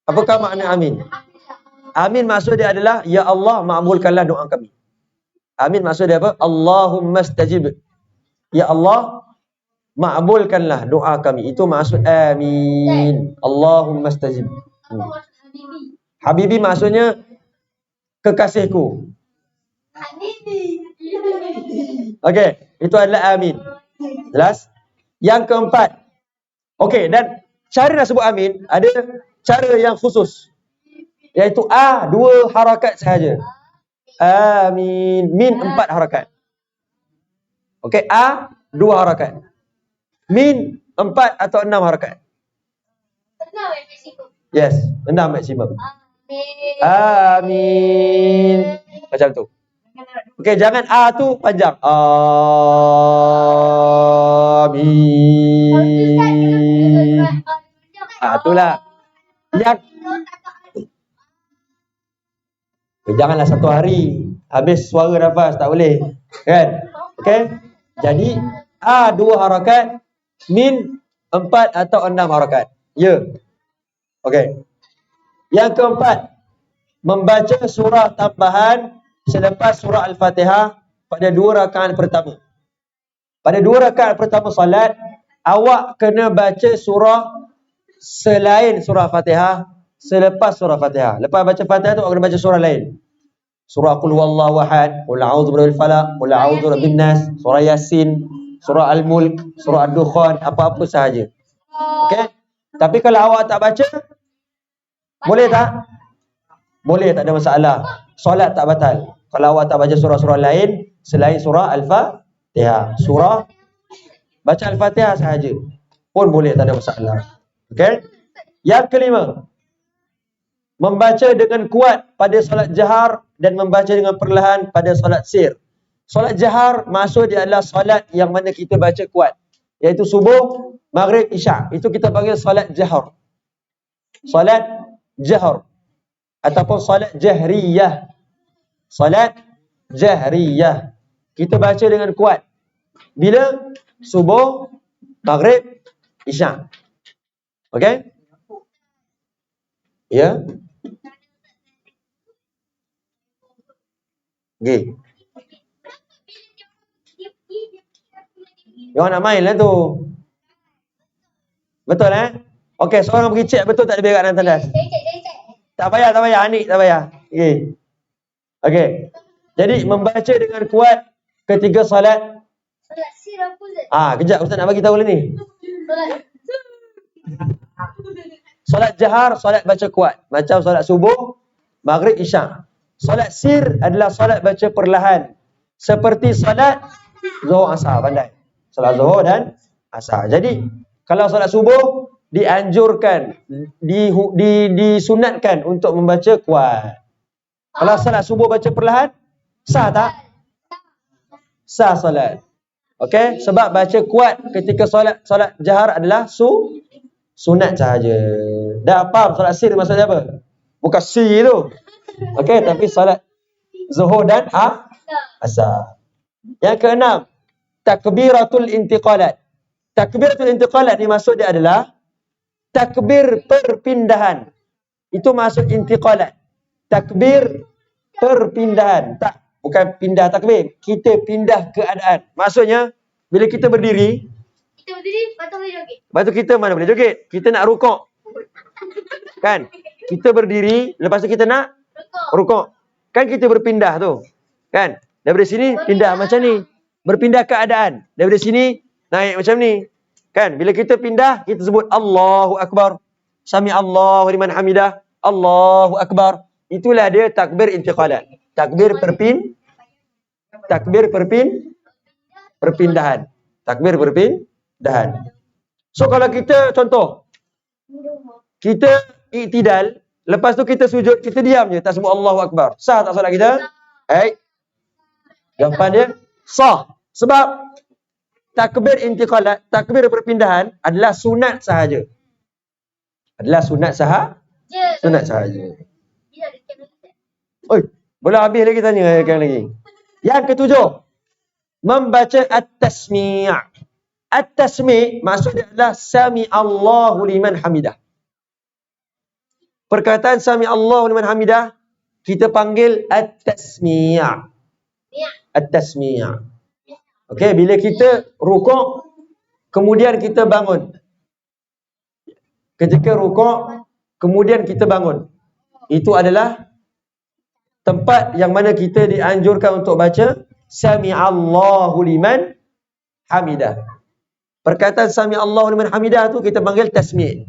Speaker 1: Apakah makna amin? Amin maksud dia adalah ya Allah makbulkanlah doa kami. Amin maksud dia apa? Allahumma stajib. Ya Allah makbulkanlah doa kami. Itu maksud amin. Allahumma stajib. Habibi maksudnya kekasihku. Okey, itu adalah amin. Jelas? Yang keempat. Okey, dan cara nak sebut amin ada cara yang khusus. Iaitu dua harakat sahaja. Amin. Min 4 harakat. Okey, dua harakat. Min 4 atau 6 harakat.
Speaker 2: 6 maksimum.
Speaker 1: Yes, 6 maksimum. Amin. Macam tu. Okey, jangan tu panjang. Amin. Itulah. Yang janganlah satu hari habis suara nafas, tak boleh. Kan? Okey? Jadi dua harakat, min 4 atau 6 harakat. Ya. Okey. Yang keempat, membaca surah tambahan selepas surah Al-Fatihah pada 2 rakaat pertama. Pada 2 rakaat pertama solat, awak kena baca surah selain surah Fatihah selepas surah Fatihah. Lepas baca Fatihah tu, awak kena baca surah lain. Surah Qul Huwallahu Ahad, Qul A'udzu Birabbil Falaq, Qul A'udzu Birabbin Nas, surah Yasin, surah Al-Mulk, surah Ad-Dukhan, apa-apa sahaja. Okey? Tapi kalau awak tak baca, boleh tak? Boleh, tak ada masalah. Solat tak batal. Kalau awak tak baca surah-surah lain selain surah Al-Fatihah. Surah baca Al-Fatihah sahaja pun boleh, tak ada masalah. Okey? Yang kelima, membaca dengan kuat pada solat jahar dan membaca dengan perlahan pada solat sir. Solat jahar maksud dia adalah solat yang mana kita baca kuat, iaitu subuh, maghrib, isyak. Itu kita panggil solat jahar. Salat jahr ataupun salat jahriyah. Salat jahriyah. Kita baca dengan kuat. Bila? Subuh, maghrib, isyak. Okey? Ya? Okey. Yang nak main lah tu. Betul Okey, seorang pergi cek betul tak ada berak dalam tandas? Tak payah. Anik tak payah. Okey. Okey. Jadi membaca dengan kuat ketika solat.
Speaker 2: Solat sir apa Ustaz?
Speaker 1: Kejap Ustaz nak bagi tahu lah ni.
Speaker 2: Solat
Speaker 1: Solat jahar, solat baca kuat. Macam solat subuh, maghrib, isyak. Solat sir adalah solat baca perlahan. Seperti solat zuhur asar, pandai. Solat zuhur dan asar. Jadi, kalau solat subuh, dianjurkan, disunatkan untuk membaca kuat. Kalau solat subuh baca perlahan, sah tak? Sah solat. Okey, sebab baca kuat ketika solat jahar adalah sunat sahaja. Dah faham solat sir maksudnya apa? Bukan si tu. Okey, tapi solat zuhur dan asar. Yang keenam, takbiratul intiqalat. Takbiratul intiqalat ni maksud dia adalah takbir perpindahan. Itu maksud intiqalat. Takbir perpindahan. Tak, bukan pindah takbir. Kita pindah keadaan. Maksudnya, bila kita berdiri, lepas tu kita mana boleh joget. Kita nak rukuk. Kan? Kita berdiri, lepas tu kita nak rukuk. Kan kita berpindah tu. Kan? Daripada sini, pindah macam ni. Berpindah keadaan. Daripada sini, naik macam ni. Kan? Bila kita pindah, kita sebut Allahu Akbar. Sami Allahu liman hamidah. Allahu Akbar. Itulah dia takbir intiqalat. Takbir perpindahan. Takbir perpindahan. So kalau kita contoh, kita iktidal, lepas tu kita sujud, kita diam je, tak sebut Allahu Akbar. Sah tak solat kita? Jawapan dia sah. Sebab takbir intiqalat, takbir perpindahan adalah sunat sahaja. Sunat sahaja. Oi, boleh habis lagi tanya lagi. Yang ketujuh, membaca at-tasmi'. At-tasmi' maksudnya adalah sami Allahu liman hamidah. Perkataan sami Allahu liman hamidah kita panggil at-tasmi'. At-tasmi'. Okey, bila kita rukuk kemudian kita bangun. Ketika rukuk kemudian kita bangun. Itu adalah tempat yang mana kita dianjurkan untuk baca sami Allahu liman hamidah. Perkataan sami Allahu liman hamidah tu kita panggil tasmi'.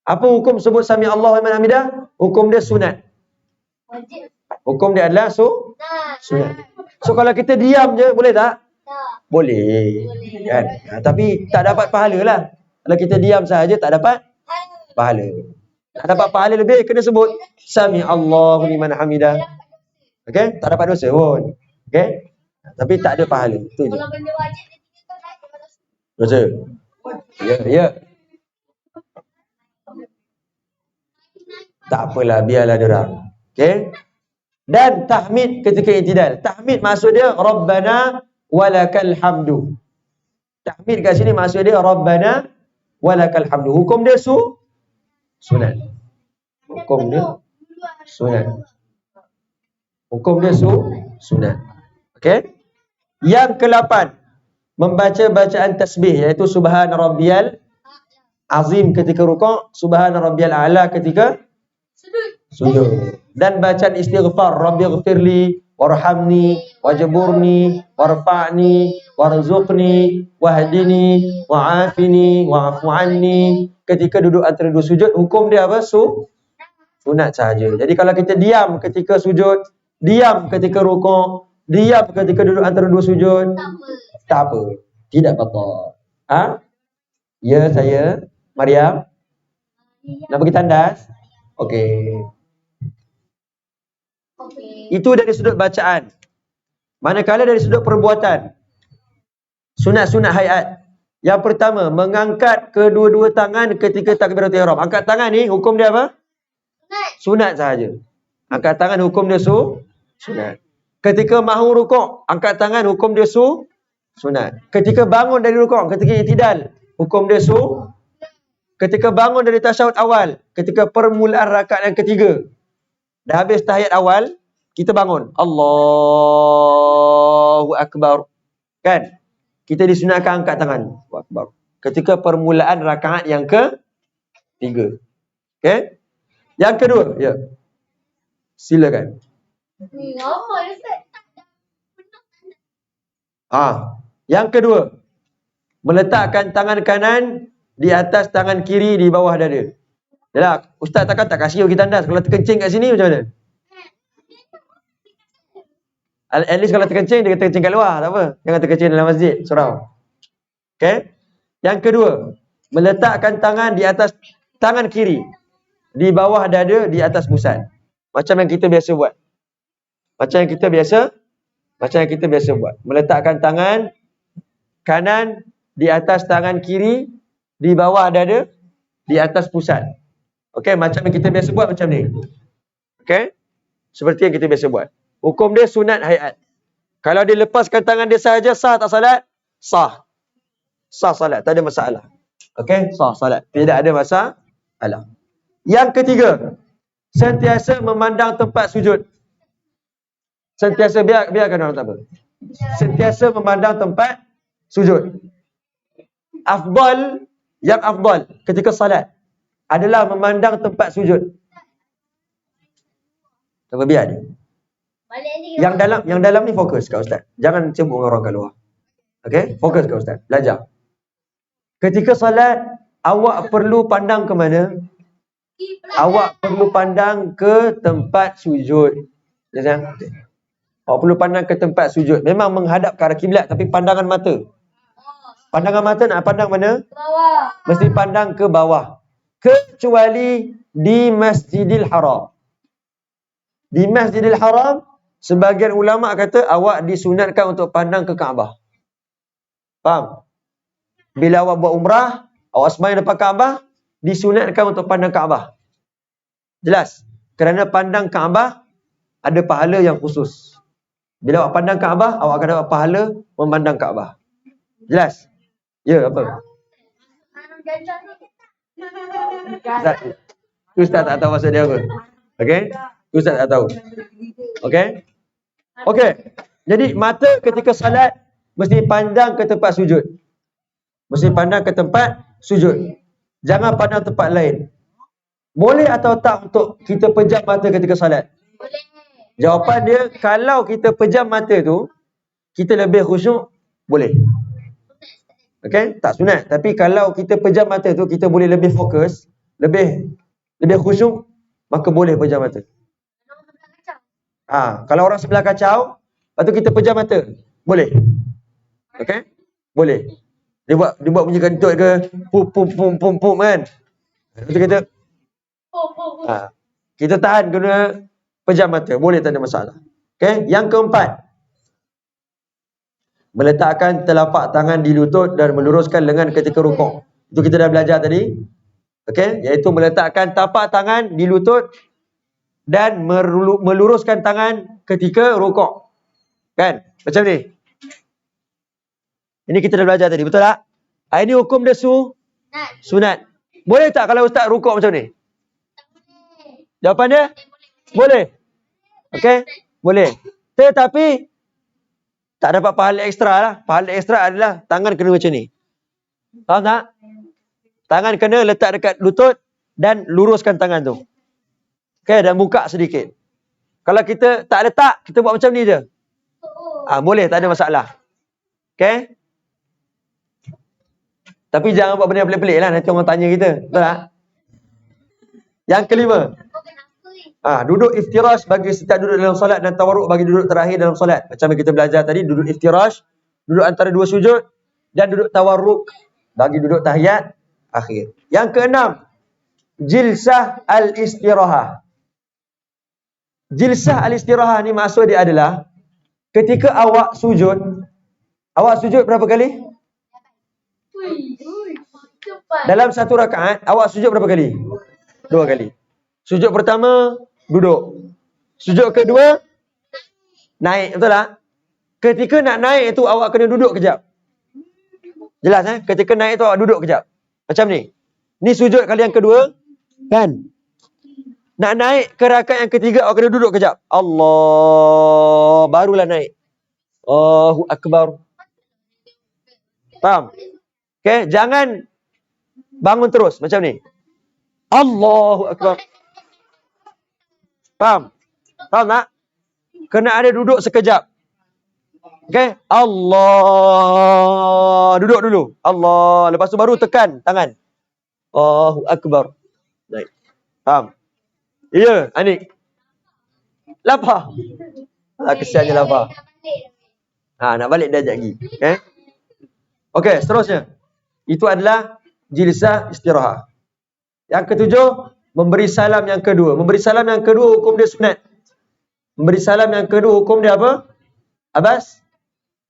Speaker 1: Apa hukum sebut sami Allahu liman hamidah? Hukum dia sunat. Hukum dia adalah sunat. So kalau kita diam je boleh tak? Boleh. Kan? Tapi tak dapat pahala lah. Kalau kita diam sahaja tak dapat pahala. Nak dapat pahala lebih kena sebut sami Allahu liman hamidah. Okey? Tak dapat dosa pun. Okey? Tapi tak ada pahala. Itu je.
Speaker 2: Kalau benda wajib dia tinggalkan tak ada dosa.
Speaker 1: Dosa. Ya. Tak apalah, biarlah diorang. Okey? Dan tahmid ketika i'tidal. Tahmid maksud dia Rabbana walakal hamdu. Tahmid kat sini maksud dia Rabbana walakal hamdu. Hukum dia sunat. Hukum dia sunat. Hukum dia sunat. Okey? Yang ke-8, membaca bacaan tasbih iaitu subhana rabbiyal azim ketika rukuk, subhana rabbiyal a'la ketika sujud. Dan bacaan istighfar, rabbighfirli warhamni wajburni warfa'ni warzuqni wahdini wa'afini wa'fu anni ketika duduk antara dua sujud. Hukum dia apa? Sunat sahaja. Jadi kalau kita diam ketika sujud, diam ketika rukuk, diam ketika duduk antara dua sujud, tak apa. Tidak batal. Ya, saya Mariam nak pergi tandas. Okey. Itu dari sudut bacaan. Manakala dari sudut perbuatan, sunat-sunat hayat. Yang pertama, mengangkat kedua-dua tangan ketika takbiratul ihram. Angkat tangan ni hukum dia apa? Sunat sahaja. Angkat tangan hukum dia sunat. Ketika mahu rukuk, angkat tangan hukum dia sunat. Ketika bangun dari rukuk, ketika i'tidal, hukum dia Ketika bangun dari tasyahud awal, ketika permulaan rakaat yang ketiga, dah habis tahiyat awal, kita bangun. Allahu Akbar. Kan? Kita disunatkan angkat tangan. Allahu Akbar. Ketika permulaan rakaat yang ketiga. Okay? Yang kedua, ya. Silakan. Yang kedua, meletakkan tangan kanan di atas tangan kiri di bawah dada. Yalah, ustaz takkan tak kasih kita tandas. Kalau terkencing kat sini macam mana? At least kalau terkencing, dia terkencing kat luar, tak apa. Jangan terkencing dalam masjid, surau. Okay? Yang kedua, meletakkan tangan di atas tangan kiri di bawah dada di atas pusat. Macam yang kita biasa buat. Macam yang kita biasa buat. Meletakkan tangan kanan di atas tangan kiri di bawah dada, di atas pusat. Okey, macam yang kita biasa buat macam ni. Okey? Seperti yang kita biasa buat. Hukum dia sunat hayat. Kalau dia lepaskan tangan dia sahaja, sah tak salat? Sah. Sah salat, tak ada masalah. Okey? Sah salat. Tidak ada masalah. Yang ketiga, sentiasa memandang tempat sujud. Sentiasa, biarkan orang tak apa. Sentiasa memandang tempat sujud. Yang afdal ketika salat adalah memandang tempat sujud. Apa biar dia? Yang dalam ni fokus kat ustaz. Jangan cembuk dengan orang kat luar. Okey? Fokus kat ustaz. Belajar. Ketika salat, awak perlu pandang ke mana? Awak perlu pandang ke tempat sujud. Jangan. Awak perlu pandang ke tempat sujud. Memang menghadap ke arah kiblat, tapi pandangan mata. Pandangan mata nak pandang mana? Bawah. Mesti pandang ke bawah. Kecuali di Masjidil Haram. Di Masjidil Haram, sebahagian ulama kata awak disunatkan untuk pandang ke Kaabah. Faham? Bila awak buat umrah, awak sembahyang depan Kaabah, disunatkan untuk pandang Kaabah. Jelas? Kerana pandang Kaabah ada pahala yang khusus. Bila awak pandang Kaabah, awak akan dapat pahala memandang Kaabah. Jelas? Ya, apa? Ustaz tak tahu maksud dia apa. Okey? Ustaz tak tahu. Okey? Okey. Jadi mata ketika salat mesti pandang ke tempat sujud. Mesti pandang ke tempat sujud. Jangan pandang tempat lain. Boleh atau tak untuk kita pejam mata ketika salat? Boleh. Jawapan dia, kalau kita pejam mata tu, kita lebih khusyuk, boleh. Okey, tak sunat. Tapi kalau kita pejam mata tu, kita boleh lebih fokus, lebih khusyuk, maka boleh pejam mata. Kalau orang sebelah kacau, lepas tu kita pejam mata, boleh. Okey? Boleh. Dia buat bunyi kentut ke, pum kan. Lepas tu kita tahan kena pejam mata, boleh, tak ada masalah. Okey? Yang keempat, meletakkan telapak tangan di lutut dan meluruskan lengan ketika rukuk. Itu kita dah belajar tadi. Okey, iaitu meletakkan tapak tangan di lutut dan meluruskan tangan ketika rukuk. Kan? Macam ni. Ini kita dah belajar tadi, betul tak? Ini hukum dia sunat. Boleh tak kalau ustaz rukuk macam ni? Jawapan dia? Boleh. Okey? Boleh. Tetapi tak dapat pahala ekstra lah. Pahala ekstra adalah tangan kena macam ni. Faham tak? Tangan kena letak dekat lutut dan luruskan tangan tu. Okay, dan buka sedikit. Kalau kita tak letak, kita buat macam ni je. Boleh, tak ada masalah. Okay? Tapi jangan buat benda yang pelik-pelik lah. Nanti orang tanya kita. Betul tak? Yang kelima. Duduk iftirash bagi setiap duduk dalam solat dan tawarruk bagi duduk terakhir dalam solat. Macam yang kita belajar tadi, duduk iftirash, duduk antara dua sujud, dan duduk tawarruk bagi duduk tahiyat akhir. Yang keenam, jilsah al-istirahah. Jilsah al-istirahah ni maksud dia adalah ketika awak sujud berapa kali? Dalam satu rakaat, awak sujud berapa kali? 2 kali. Sujud pertama, duduk. Sujud kedua, naik. Betul tak? Ketika nak naik itu, awak kena duduk kejap. Jelas Ketika naik itu, awak duduk kejap. Macam ni. Ni sujud kali yang kedua, kan? Nak naik ke rakaat yang ketiga, awak kena duduk kejap. Allah, barulah naik. Allahu Akbar. Faham? Okay, jangan bangun terus macam ni. Allahu Akbar. Faham? Faham tak? Kena ada duduk sekejap. Okay? Allah. Duduk dulu. Allah. Lepas tu baru tekan tangan. Allahu Akbar. Naik. Faham? Ya, Anik. Lapar. Kesiannya lapar. Nak balik dah sekejap lagi. Okay? Okay, seterusnya. Itu adalah jilsah istirahat. Yang ketujuh, memberi salam yang kedua. Memberi salam yang kedua, hukum dia sunat. Memberi salam yang kedua, hukum dia apa? Abbas?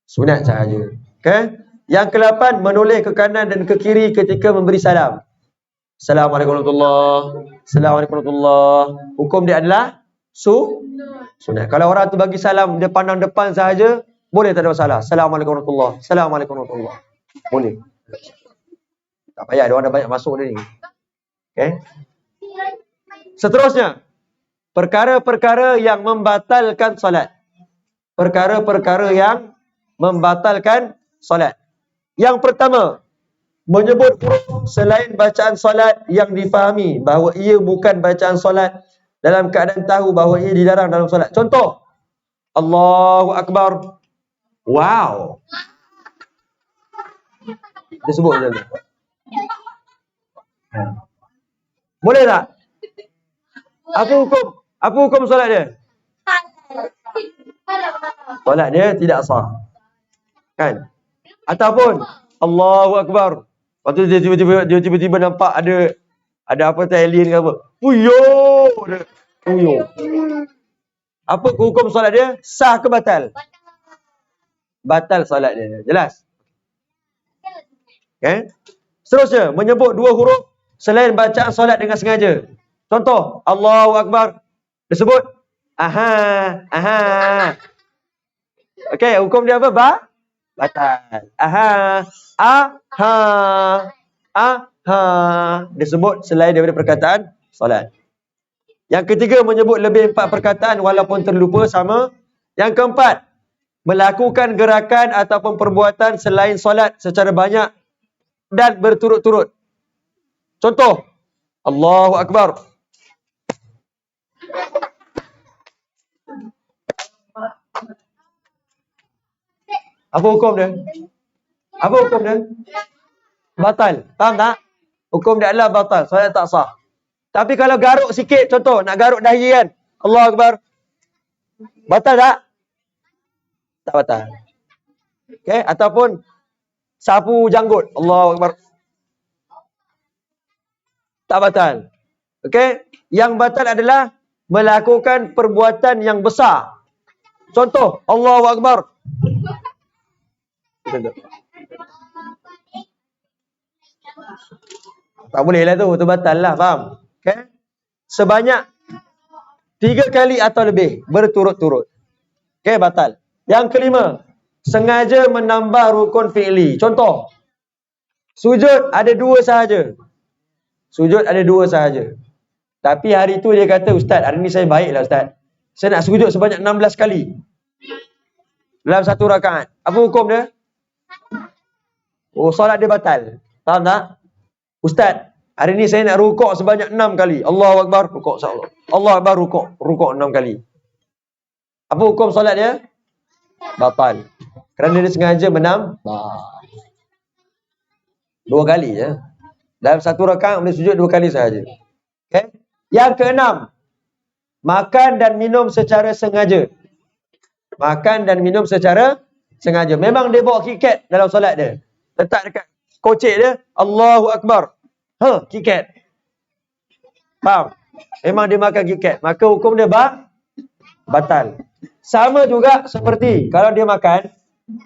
Speaker 1: Sunat sahaja. Okay? Yang ke-8, menoleh ke kanan dan ke kiri ketika memberi salam. Assalamualaikum warahmatullahi. Assalamualaikum warahmatullahi. Hukum dia adalah sunat. Kalau orang tu bagi salam, dia pandang depan sahaja, boleh, tak ada masalah. Assalamualaikum warahmatullahi. Assalamualaikum warahmatullahi. Boleh. Tak payah, dia orang dah banyak masuk dia ni. Okay? Seterusnya, perkara-perkara yang membatalkan solat. Perkara-perkara yang membatalkan solat. Yang pertama, menyebut huruf selain bacaan solat yang difahami bahawa ia bukan bacaan solat dalam keadaan tahu bahawa ia dilarang dalam solat. Contoh, Allahu Akbar. Wow. Dia sebut macam tu. Boleh tak? Apa hukum solat dia? Solat dia tidak sah. Kan? Ataupun Allahu Akbar. Lepas tu dia tiba-tiba nampak ada apa tu, alien ke apa. Puyo. Apa hukum solat dia? Sah ke batal? Batal solat dia. Jelas? Okay? Seterusnya, menyebut dua huruf selain bacaan solat dengan sengaja. Contoh, Allahu Akbar. Disebut aha. Okay, hukum dia apa? Batal. Aha. Disebut selain daripada perkataan solat. Yang ketiga, menyebut lebih 4 perkataan walaupun terlupa, sama. Yang keempat, melakukan gerakan ataupun perbuatan selain solat secara banyak dan berturut-turut. Contoh, Allahu Akbar. Apa hukum dia? Batal. Faham tak? Hukum dia adalah batal. Solat tak sah. Tapi kalau garuk sikit, contoh, nak garuk dahi kan? Allahu Akbar. Batal tak? Tak batal. Okay? Ataupun sapu janggut. Allahu Akbar. Tak batal. Okay? Yang batal adalah melakukan perbuatan yang besar. Contoh, Allahu Akbar. Tak boleh lah tu batal lah. Faham? Okay? Sebanyak 3 kali atau lebih berturut-turut. Okay, batal. Yang kelima, sengaja menambah rukun fi'li. Contoh, sujud ada 2 sahaja. Tapi hari tu dia kata, Ustaz, hari ni saya baiklah Ustaz. Saya nak sujud sebanyak 16 kali dalam satu rakaat. Apa hukum dia? Solat dia batal. Faham tak? Ustaz, hari ni saya nak rukuk sebanyak 6 kali. Allahu Akbar, rukuk insya-Allah. Allahu Akbar, rukuk 6 kali. Apa hukum solat dia? Batal. Kerana dia sengaja menambah 2 kali je. Dalam satu rakaat boleh sujud 2 kali sahaja. Okay? Yang keenam, makan dan minum secara sengaja. Memang dia bawa KitKat dalam solat dia. Letak dekat kocek dia, Allahu Akbar. KitKat. Faham? Memang dia makan KitKat. Maka hukum dia batal. Sama juga seperti kalau dia makan,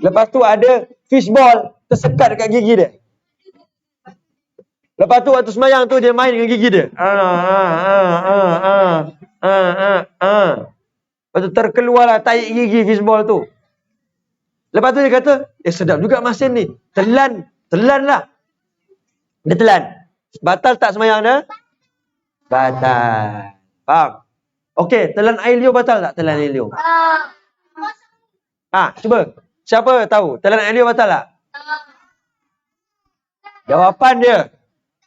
Speaker 1: lepas tu ada fishball tersekat dekat gigi dia. Lepas tu waktu semayang tu dia main dengan gigi dia. Lepas tu terkeluarlah tahi gigi fishball tu. Lepas tu dia kata, sedap juga masin ni. Telan lah. Dia telan. Batal tak semayang dia? Batal. Faham? Okey, telan air liur batal tak? Telan air liur. Cuba. Siapa tahu? Telan air liur batal tak? Jawapan dia,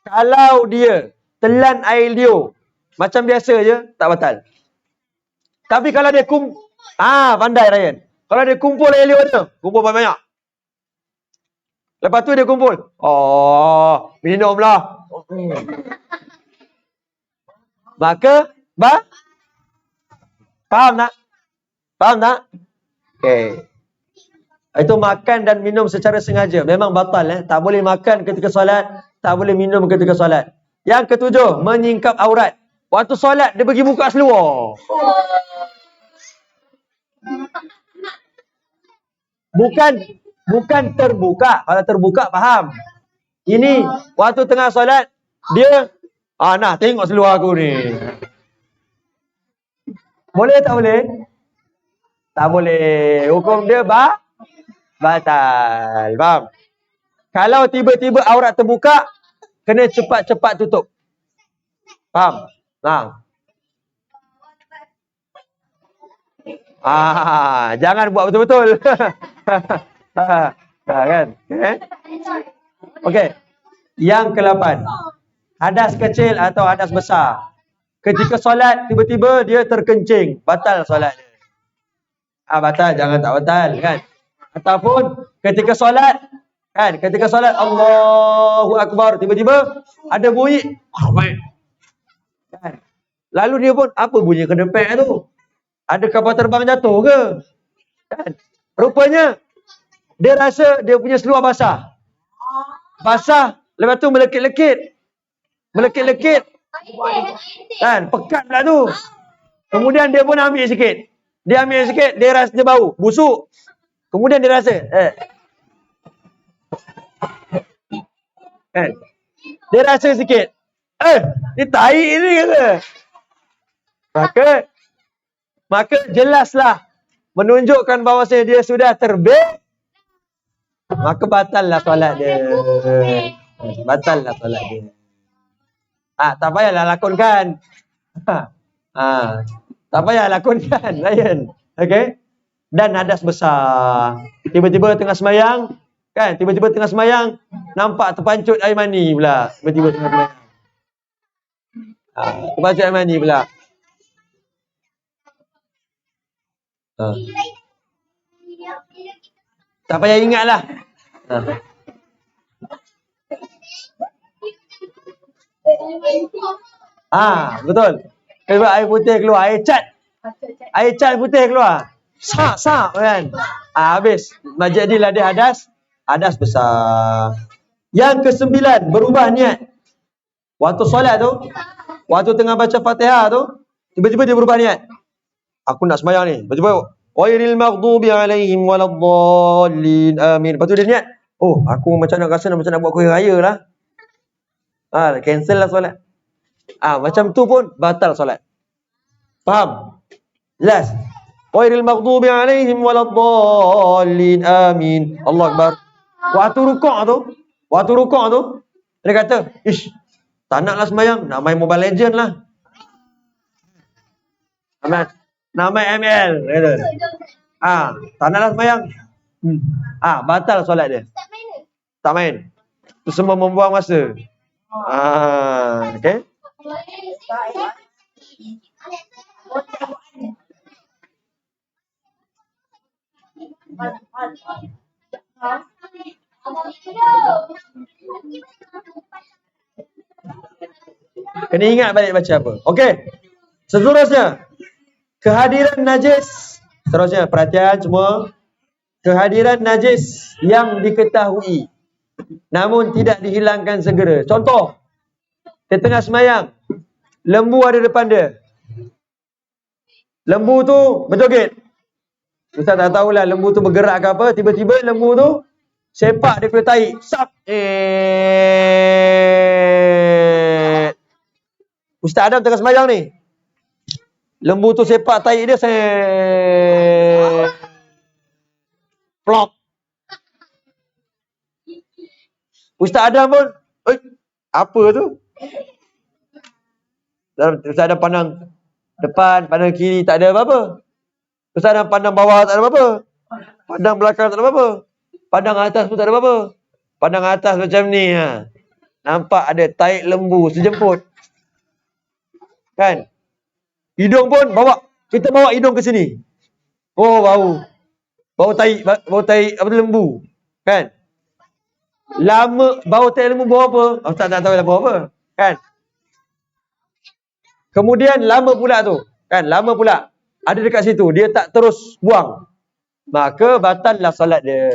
Speaker 1: kalau dia telan air liur macam biasa je, tak batal. Tapi kalau dia pandai Ryan. Kalau dia kumpul air liur tu, kumpul banyak. Lepas tu dia kumpul. Minumlah. Maka, faham tak? Faham tak? Okey. Itu makan dan minum secara sengaja. Memang batal. Tak boleh makan ketika solat. Tak boleh minum ketika solat. Yang ketujuh, menyingkap aurat. Waktu solat, dia pergi buka seluar. Bukan terbuka. Kalau terbuka, faham. Ini, waktu tengah solat, dia, nah tengok seluar aku ni. Boleh tak boleh? Tak boleh. Hukum dia batal. Faham? Kalau tiba-tiba aurat terbuka, kena cepat-cepat tutup. Faham? Jangan buat betul-betul. Kan? Okey. Yang ke-8. Hadas kecil atau hadas besar. Ketika solat, tiba-tiba dia terkencing. Batal solat dia. Batal. Jangan tak batal. Kan? Ataupun ketika solat, Allahu Akbar, tiba-tiba ada bunyi. Kan? Lalu dia pun, apa bunyi kedepek tu? Ada kapal terbang jatuh ke? Kan? Rupanya, dia rasa dia punya seluar basah. Lepas tu melekit-lekit. Kan? Pekat pula tu. Kemudian dia pun ambil sikit. Dia rasa dia bau. Busuk. Kemudian dia rasa. Kan? Dia rasa sikit. Ni tahi ni kata. Maka jelaslah. Menunjukkan bahawasanya dia sudah terbit. Maka batal lah solat dia. Tak payahlah lakonkan. Tak payah lakonkan, Ryan. Okey? Dan hadas besar. Tiba-tiba tengah semayang, nampak terpancut air mani pula. Tiba-tiba tengah semayang. Terpancut air mani pula. Tak payah ingatlah. Betul. Sebab air putih keluar, air cat putih keluar. Sak kan. Habis. Jadilah dia hadas besar. Yang ke-9, berubah niat. Waktu solat tu, waktu tengah baca Fatihah tu, tiba-tiba dia berubah niat. Aku nak sembahyang ni. Tiba-tiba, ghairil maghdubi alaihim waladdallin. Amin. Lepas tu dia niat, aku macam nak buat kuih raya lah. Cancel lah solat. Macam tu pun batal solat. Faham? Jelas? Ghairil maghdubi alaihim waladdallin. Amin. Allah Akbar. Waktu rukuk tu, dia kata, tak naklah sembahyang, nak main Mobile Legend lah. Nak main ML. Tak naklah sembahyang. Batal solat dia. Tak main. Itu semua membuang masa. Okay? Kena ingat balik baca apa. Okey. Seterusnya, kehadiran najis. Seterusnya, perhatian semua. Kehadiran najis yang diketahui namun tidak dihilangkan segera. Contoh, dia tengah semayang, lembu ada depan dia. Lembu tu berjoget. Ustaz tak tahulah lembu tu bergerak ke apa. Tiba-tiba lembu tu sepak dia kena tahi. Sap. Ustaz Adam tengah sembahyang ni. Lembu tu sepak tahi dia, plop. Ustaz Adam pun, apa tu? Ustaz Adam pandang depan, pandang kiri, tak ada apa-apa. Ustaz Adam pandang bawah, tak ada apa-apa. Pandang belakang, tak ada apa-apa. Pandang atas pun tak ada apa-apa. Pandang atas macam ni. Nampak ada tahi lembu sejemput. Kan? Hidung pun kita bawa hidung ke sini. Oh, bau tahi apa tu, lembu. Kan? Lama bau tahi lembu bau apa? Ustaz tak tahu lah bau apa. Kan? Kemudian lama pula tu. Kan? Lama pula. Ada dekat situ. Dia tak terus buang. Maka batallah solat dia.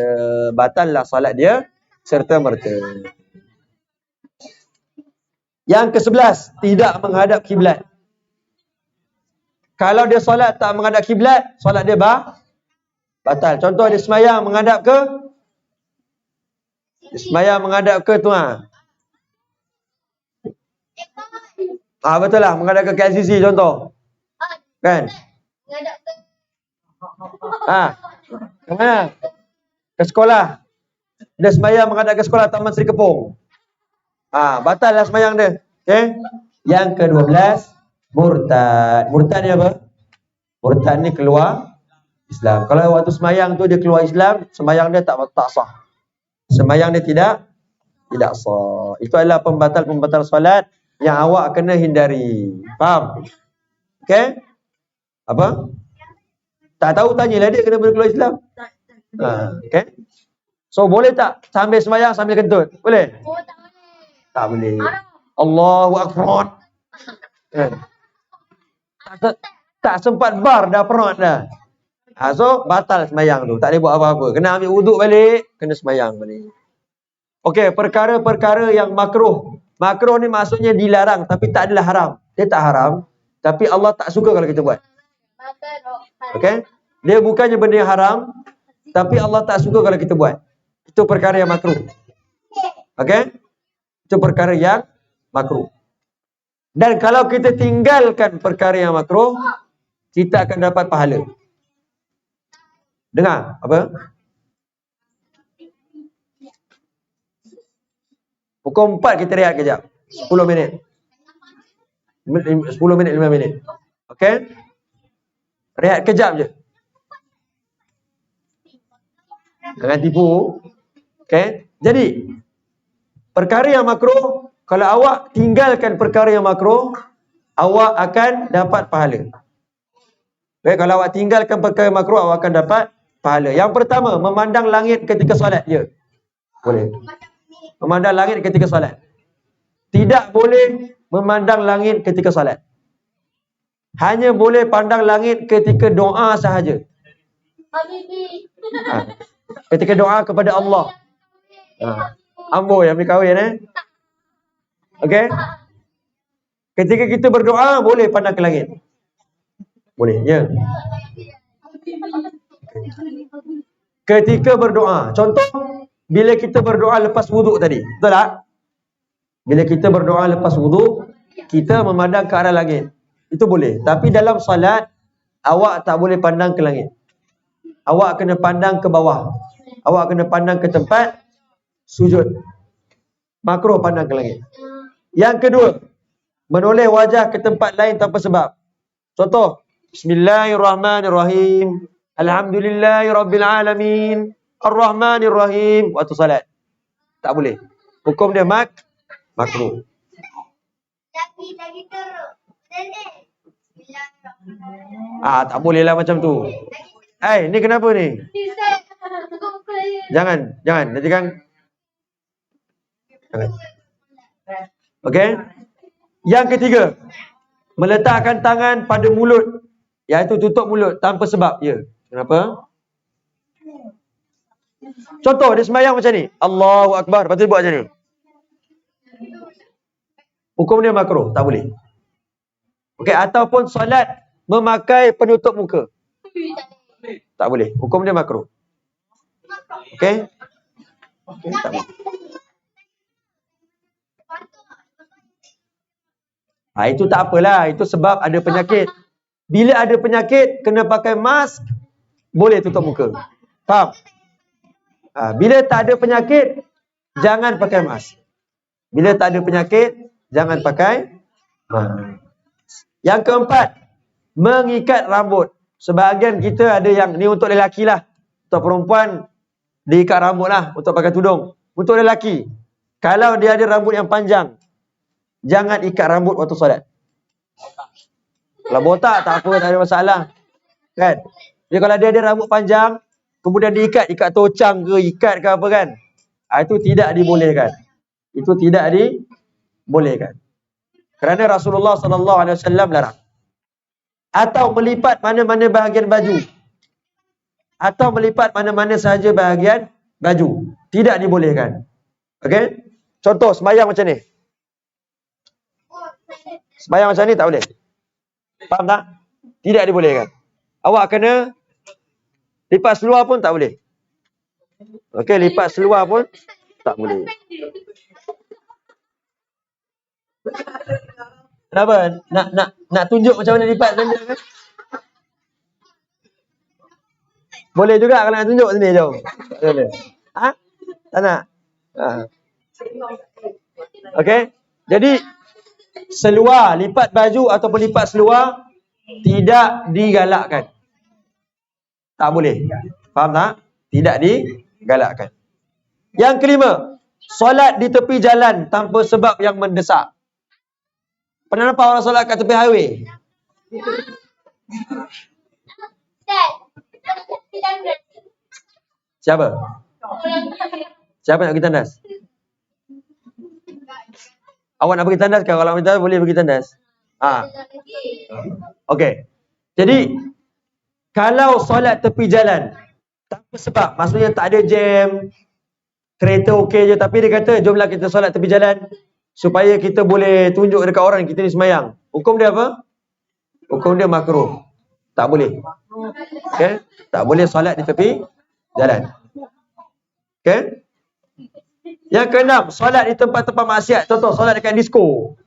Speaker 1: Batallah solat dia serta merta. Yang ke-11, tidak menghadap kiblat. Kalau dia solat tak menghadap kiblat, solat dia batal. Contoh dia semayang menghadap ke? Dia semayang menghadap ke tu betul lah, menghadap ke KLCC contoh. Kan?
Speaker 2: Menghadap ke
Speaker 1: Ke mana? Ke sekolah. Dia semayang menghadap ke sekolah Taman Seri Kepung. Batal lah semayang dia. Okay? Yang ke-12, murtad. Murtad ni apa? Murtad ni keluar Islam. Kalau waktu semayang tu dia keluar Islam, semayang dia tak sah. Semayang dia tidak sah. Itu adalah pembatal-pembatal solat yang awak kena hindari. Faham? Okay? Apa? Tak tahu, tanyalah dia kenapa dia keluar Islam. Okay? So boleh tak sambil semayang sambil kentut? Boleh? Tak boleh. Allahu Akbar. Tak sempat bar dah perut dah. So batal semayang tu. Tak boleh buat apa-apa. Kena ambil wuduk balik, kena semayang balik. Okey, perkara-perkara yang makruh. Makruh ni maksudnya dilarang tapi tak adalah haram. Dia tak haram, tapi Allah tak suka kalau kita buat. Okey? Dia bukannya benda yang haram, tapi Allah tak suka kalau kita buat. Itu perkara yang makruh. Okey? Itu perkara yang makruh. Dan kalau kita tinggalkan perkara yang makruh, kita akan dapat pahala. Dengar, apa? Pukul 4 kita rehat kejap. 10 minit. 10 minit, 5 minit. Okey? Rehat kejap je. Jangan tipu. Okey? Jadi, perkara yang makruh, kalau awak tinggalkan perkara yang makruh, awak akan dapat pahala. Baik, kalau awak tinggalkan perkara yang makruh, awak akan dapat pahala. Yang pertama, memandang langit ketika solat. Ya. Boleh. Memandang langit ketika solat. Tidak boleh memandang langit ketika solat. Hanya boleh pandang langit ketika doa sahaja. Ketika doa kepada Allah. Ambo yang berkahwin Okey? Ketika kita berdoa, boleh pandang ke langit. Boleh, ya. Ketika berdoa. Contoh, bila kita berdoa lepas wuduk tadi. Betul tak? Bila kita berdoa lepas wuduk, kita memandang ke arah langit. Itu boleh. Tapi dalam salat, awak tak boleh pandang ke langit. Awak kena pandang ke bawah. Awak kena pandang ke tempat sujud. Makruh pandang ke langit. Yang kedua, menoleh wajah ke tempat lain tanpa sebab. Contoh, Bismillahirrahmanirrahim. Alhamdulillahirabbil alamin. Ar-Rahmanirrahim. Waktu salat. Tak boleh. Hukum dia makruh. Tak boleh lah macam tu. Ni kenapa ni? Jangan. Nanti kan. Jangan. Okey. Yang ketiga, meletakkan tangan pada mulut, iaitu tutup mulut tanpa sebab. Ya. Kenapa? Contoh, dia sembahyang macam ni. Allahu Akbar. Lepas tu dia buat macam ni. Hukum dia makruh. Tak boleh. Okey. Ataupun solat memakai penutup muka. Tak boleh. Hukum dia makruh. Okey? Tak boleh. Itu tak apalah. Itu sebab ada penyakit. Bila ada penyakit, kena pakai mask, boleh tutup muka. Faham? Bila tak ada penyakit, jangan pakai mask. Bila tak ada penyakit, jangan pakai mask. Yang keempat, mengikat rambut. Sebahagian kita ada yang, ni untuk lelaki lah. Untuk perempuan, diikat rambut lah untuk pakai tudung. Untuk lelaki, kalau dia ada rambut yang panjang, jangan ikat rambut waktu solat. Kalau botak tak apa, tak ada masalah. Kan? Jadi kalau dia ada rambut panjang, kemudian diikat, ikat tocang ke, ikat ke apa kan, itu tidak dibolehkan. Itu tidak dibolehkan. Kerana Rasulullah SAW larang. Atau melipat mana-mana bahagian baju. Atau melipat mana-mana sahaja bahagian baju. Tidak dibolehkan. Okey? Contoh, sembahyang macam ni. Sembahyang macam ni tak boleh. Faham tak? Tidak dibolehkan. Awak kena lipat seluar pun tak boleh. Okey, lipat seluar pun tak boleh. Kenapa? Nak tunjuk macam mana lipat tunjuk kan? Boleh juga kalau nak tunjuk sini jom. Boleh. Tak nak? Okey. Jadi seluar, lipat baju ataupun lipat seluar tidak digalakkan. Tak boleh. Faham tak? Tidak digalakkan. Yang kelima, solat di tepi jalan tanpa sebab yang mendesak. Pernah nampak orang solat kat tepi highway? Siapa? Siapa nak pergi tandas? Awak nak pergi tandas ke? Kalau nak boleh pergi tandas. Okey. Jadi, kalau solat tepi jalan tanpa sebab, maksudnya tak ada jam, kereta okey je, tapi dia kata, jomlah kita solat tepi jalan supaya kita boleh tunjuk dekat orang kita ni sembahyang. Hukum dia apa? Hukum dia makruh. Tak boleh. Okey? Tak boleh solat di tepi jalan. Okey? Yang keenam, solat di tempat-tempat maksiat. Contoh, solat dekat disko.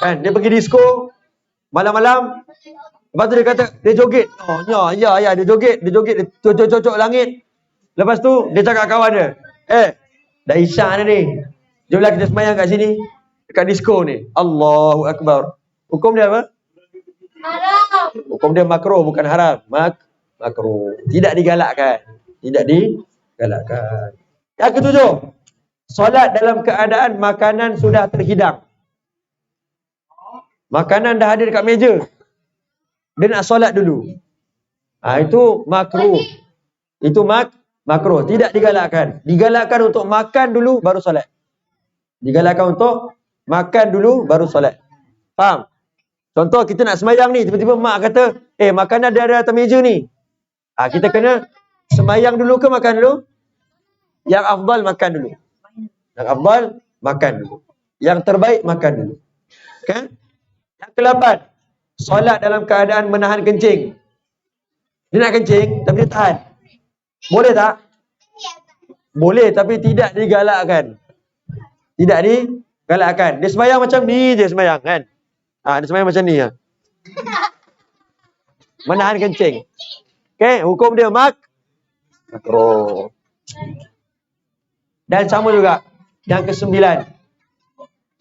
Speaker 1: Kan, dia pergi disko malam-malam, lepas tu dia kata, dia joget. Ya, dia joget, dia cocok langit. Lepas tu, dia cakap kawan dia, dah isyak ni. Jomlah kita sembahyang kat sini, dekat disko ni. Allahu Akbar. Hukum dia apa?
Speaker 2: Haram.
Speaker 1: Hukum dia makruh, bukan haram. Makruh. Tidak digalakkan. Tidak digalakkan. Yang ketujuh, solat dalam keadaan makanan sudah terhidang. Makanan dah ada dekat meja, dia nak solat dulu. Itu makruh. Itu makruh. Tidak digalakkan. Digalakkan untuk makan dulu baru solat. Digalakkan untuk makan dulu baru solat. Faham? Contoh, kita nak sembahyang ni, tiba-tiba mak kata, makanan dia ada atas meja ni. Kita kena sembahyang dulu ke makan dulu? Yang afdal makan dulu. Yang afdal makan dulu. Yang terbaik makan dulu. Okay? Yang ke-8, solat dalam keadaan menahan kencing. Dia nak kencing, tapi dia tahan. Boleh tak? Boleh, tapi tidak digalakkan. Tidak digalakkan. Dia sembahyang macam ni je sembahyang kan? Dia sembahyang macam ni lah. Menahan kencing. Okay, hukum dia makruh. Dan sama juga, yang ke-9,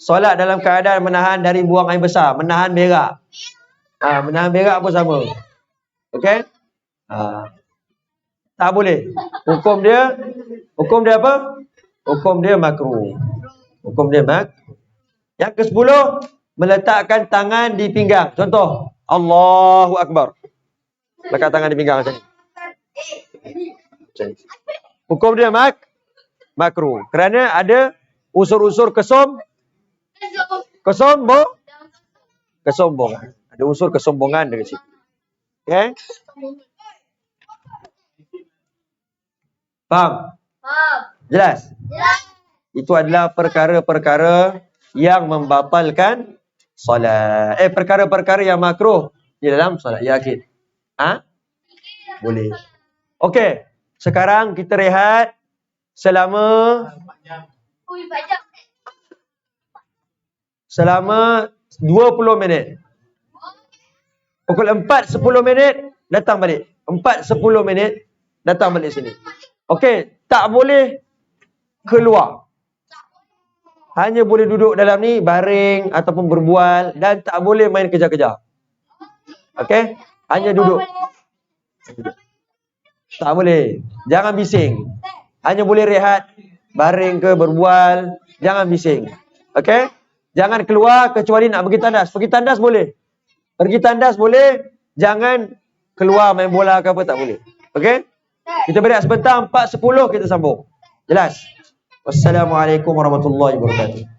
Speaker 1: solat dalam keadaan menahan dari buang air besar, menahan berak. Menahan berak pun sama. Okey? Tak boleh. Hukum dia apa? Hukum dia makruh. Hukum dia makruh. Yang ke-10, meletakkan tangan di pinggang. Contoh, Allahu Akbar. Letak tangan di pinggang macam ni. Hukum dia makruh. Kerana ada unsur-unsur kesombongan. Ada unsur kesombongan dari situ. Okay? Faham? Jelas? Itu adalah perkara-perkara yang membatalkan solat. Perkara-perkara yang makruh di dalam solat. Yakin? Boleh. Okey. Sekarang kita rehat selama selama 20 minit. Pukul 4.10 minit, datang balik. 4.10 minit, datang balik sini. Okey, tak boleh keluar. Hanya boleh duduk dalam ni, baring ataupun berbual, dan tak boleh main kejar-kejar. Okey? Hanya duduk. Tak boleh. Jangan bising. Hanya boleh rehat, baring ke, berbual. Jangan bising. Okey? Jangan keluar kecuali nak pergi tandas. Pergi tandas boleh. Pergi tandas boleh. Jangan keluar main bola ke apa, tak boleh. Okey? Kita berehat sebentar, 4.10 kita sambung. Jelas? Wassalamualaikum warahmatullahi wabarakatuh.